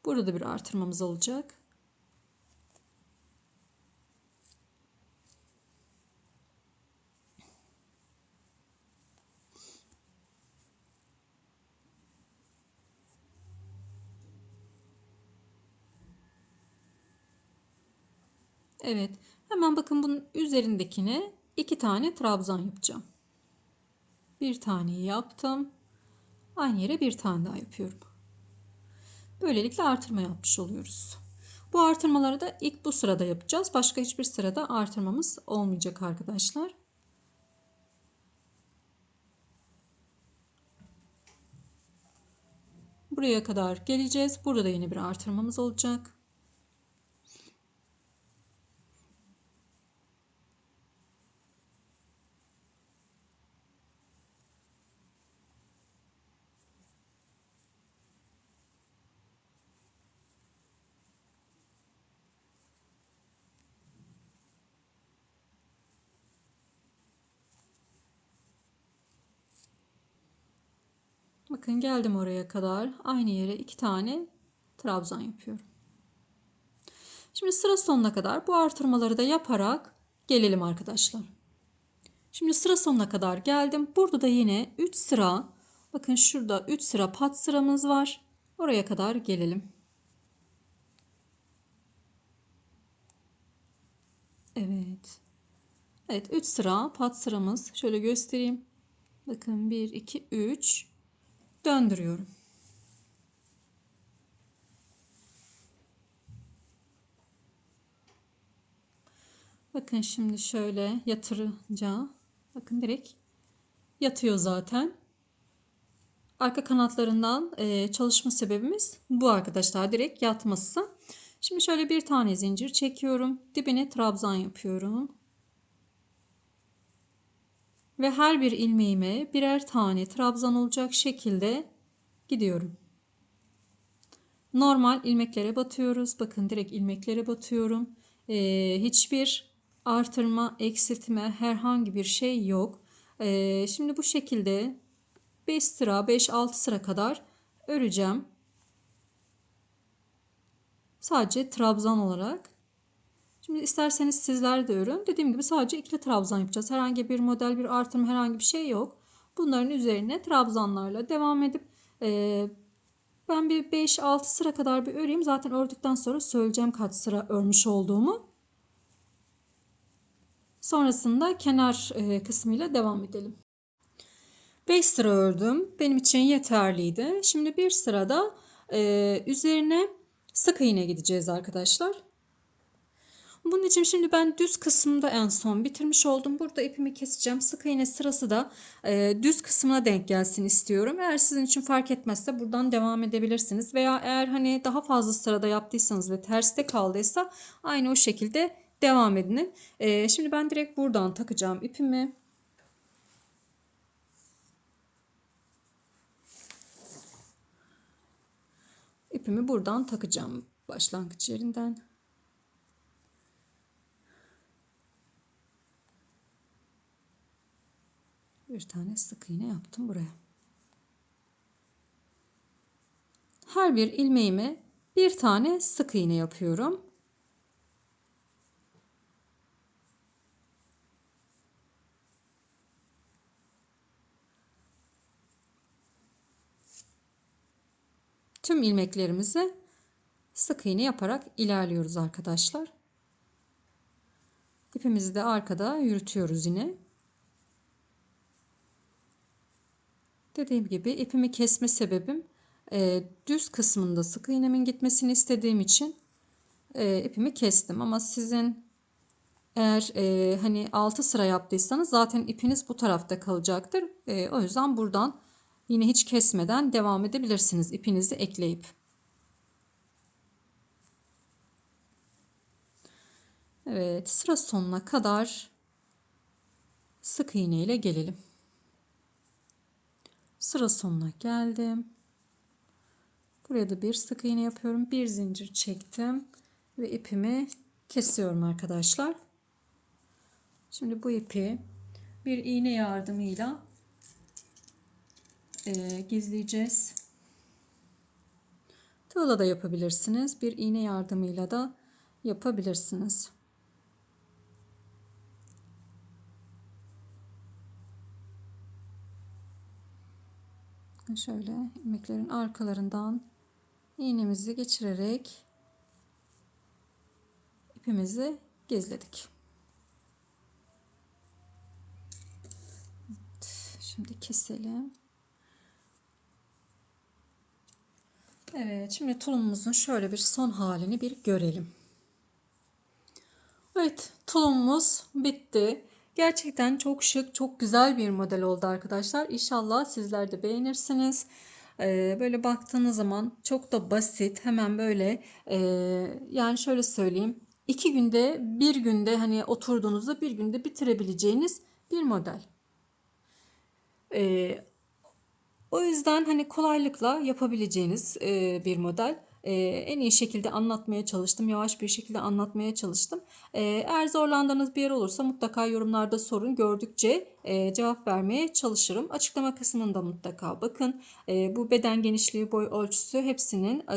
Burada da bir artırmamız olacak. Evet. Hemen bakın bunun üzerindekine 2 tane trabzan yapacağım. Bir taneyi yaptım. Aynı yere bir tane daha yapıyorum. Böylelikle artırma yapmış oluyoruz. Bu artırmaları da ilk bu sırada yapacağız. Başka hiçbir sırada artırmamız olmayacak arkadaşlar. Buraya kadar geleceğiz. Burada da yine bir artırmamız olacak. Bakın geldim oraya kadar. Aynı yere 2 tane trabzan yapıyorum. Şimdi sıra sonuna kadar bu artırmaları da yaparak gelelim arkadaşlar. Şimdi sıra sonuna kadar geldim. Burada da yine 3 sıra, bakın şurada 3 sıra pat sıramız var. Oraya kadar gelelim. Evet. Evet, 3 sıra pat sıramız. Şöyle göstereyim. Bakın 1 2 3 döndürüyorum. Bakın şimdi şöyle yatırınca, bakın direkt yatıyor zaten. Arka kanatlarından çalışma sebebimiz bu arkadaşlar, direkt yatması. Şimdi şöyle bir tane zincir çekiyorum. Dibine trabzan yapıyorum. Ve her bir ilmeğime birer tane trabzan olacak şekilde gidiyorum. Normal ilmeklere batıyoruz. Bakın direkt ilmeklere batıyorum. Hiçbir artırma, eksiltme, herhangi bir şey yok. Şimdi bu şekilde 5 sıra, 5-6 sıra kadar öreceğim. Sadece trabzan olarak. Şimdi isterseniz sizler de örün. Dediğim gibi sadece ikili trabzan yapacağız. Herhangi bir model, bir artırma, herhangi bir şey yok. Bunların üzerine trabzanlarla devam edip ben bir 5-6 sıra kadar bir öreyim. Zaten ördükten sonra söyleyeceğim kaç sıra örmüş olduğumu. Sonrasında kenar kısmıyla devam edelim. 5 sıra ördüm. Benim için yeterliydi. Şimdi bir sırada üzerine sık iğne gideceğiz arkadaşlar. Bunun için şimdi ben düz kısımda en son bitirmiş oldum. Burada ipimi keseceğim. Sık iğne sırası da düz kısmına denk gelsin istiyorum. Eğer sizin için fark etmezse buradan devam edebilirsiniz. Veya eğer hani daha fazla sırada yaptıysanız ve terste kaldıysa aynı o şekilde devam edin. Şimdi ben direkt buradan takacağım ipimi. ipimi buradan takacağım başlangıç yerinden. Bir tane sık iğne yaptım buraya. Her bir ilmeğime bir tane sık iğne yapıyorum. Tüm ilmeklerimizi sık iğne yaparak ilerliyoruz arkadaşlar. İpimizi de arkada yürütüyoruz yine. Dediğim gibi ipimi kesme sebebim düz kısmında sık iğnemin gitmesini istediğim için ipimi kestim. Ama sizin eğer hani 6 sıra yaptıysanız zaten ipiniz bu tarafta kalacaktır. O yüzden buradan yine hiç kesmeden devam edebilirsiniz ipinizi ekleyip. Evet, sıra sonuna kadar sık iğne ile gelelim. Sıra sonuna geldim. Buraya da bir sık iğne yapıyorum. Bir zincir çektim ve ipimi kesiyorum arkadaşlar. Şimdi bu ipi bir iğne yardımıyla gizleyeceğiz. Tığla da yapabilirsiniz. Bir iğne yardımıyla da yapabilirsiniz. Şöyle ilmeklerin arkalarından iğnemizi geçirerek ipimizi gizledik. Evet, şimdi keselim. Evet, şimdi tulumumuzun şöyle bir son halini bir görelim. Evet, tulumumuz bitti. Gerçekten çok şık, çok güzel bir model oldu arkadaşlar. İnşallah sizler de beğenirsiniz. Böyle baktığınız zaman çok da basit. Hemen böyle yani şöyle söyleyeyim. 2 günde, bir günde hani oturduğunuzda bir günde bitirebileceğiniz bir model. O yüzden hani kolaylıkla yapabileceğiniz bir model. En iyi şekilde anlatmaya çalıştım. Yavaş bir şekilde anlatmaya çalıştım. Eğer zorlandığınız bir yer olursa mutlaka yorumlarda sorun. Gördükçe cevap vermeye çalışırım. Açıklama kısmında mutlaka bakın. Bu beden genişliği, boy ölçüsü hepsinin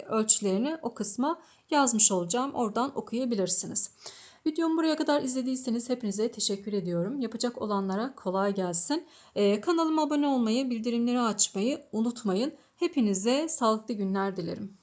ölçülerini o kısma yazmış olacağım. Oradan okuyabilirsiniz. Videomu buraya kadar izlediyseniz hepinize teşekkür ediyorum. Yapacak olanlara kolay gelsin. Kanalıma abone olmayı, bildirimleri açmayı unutmayın. Hepinize sağlıklı günler dilerim.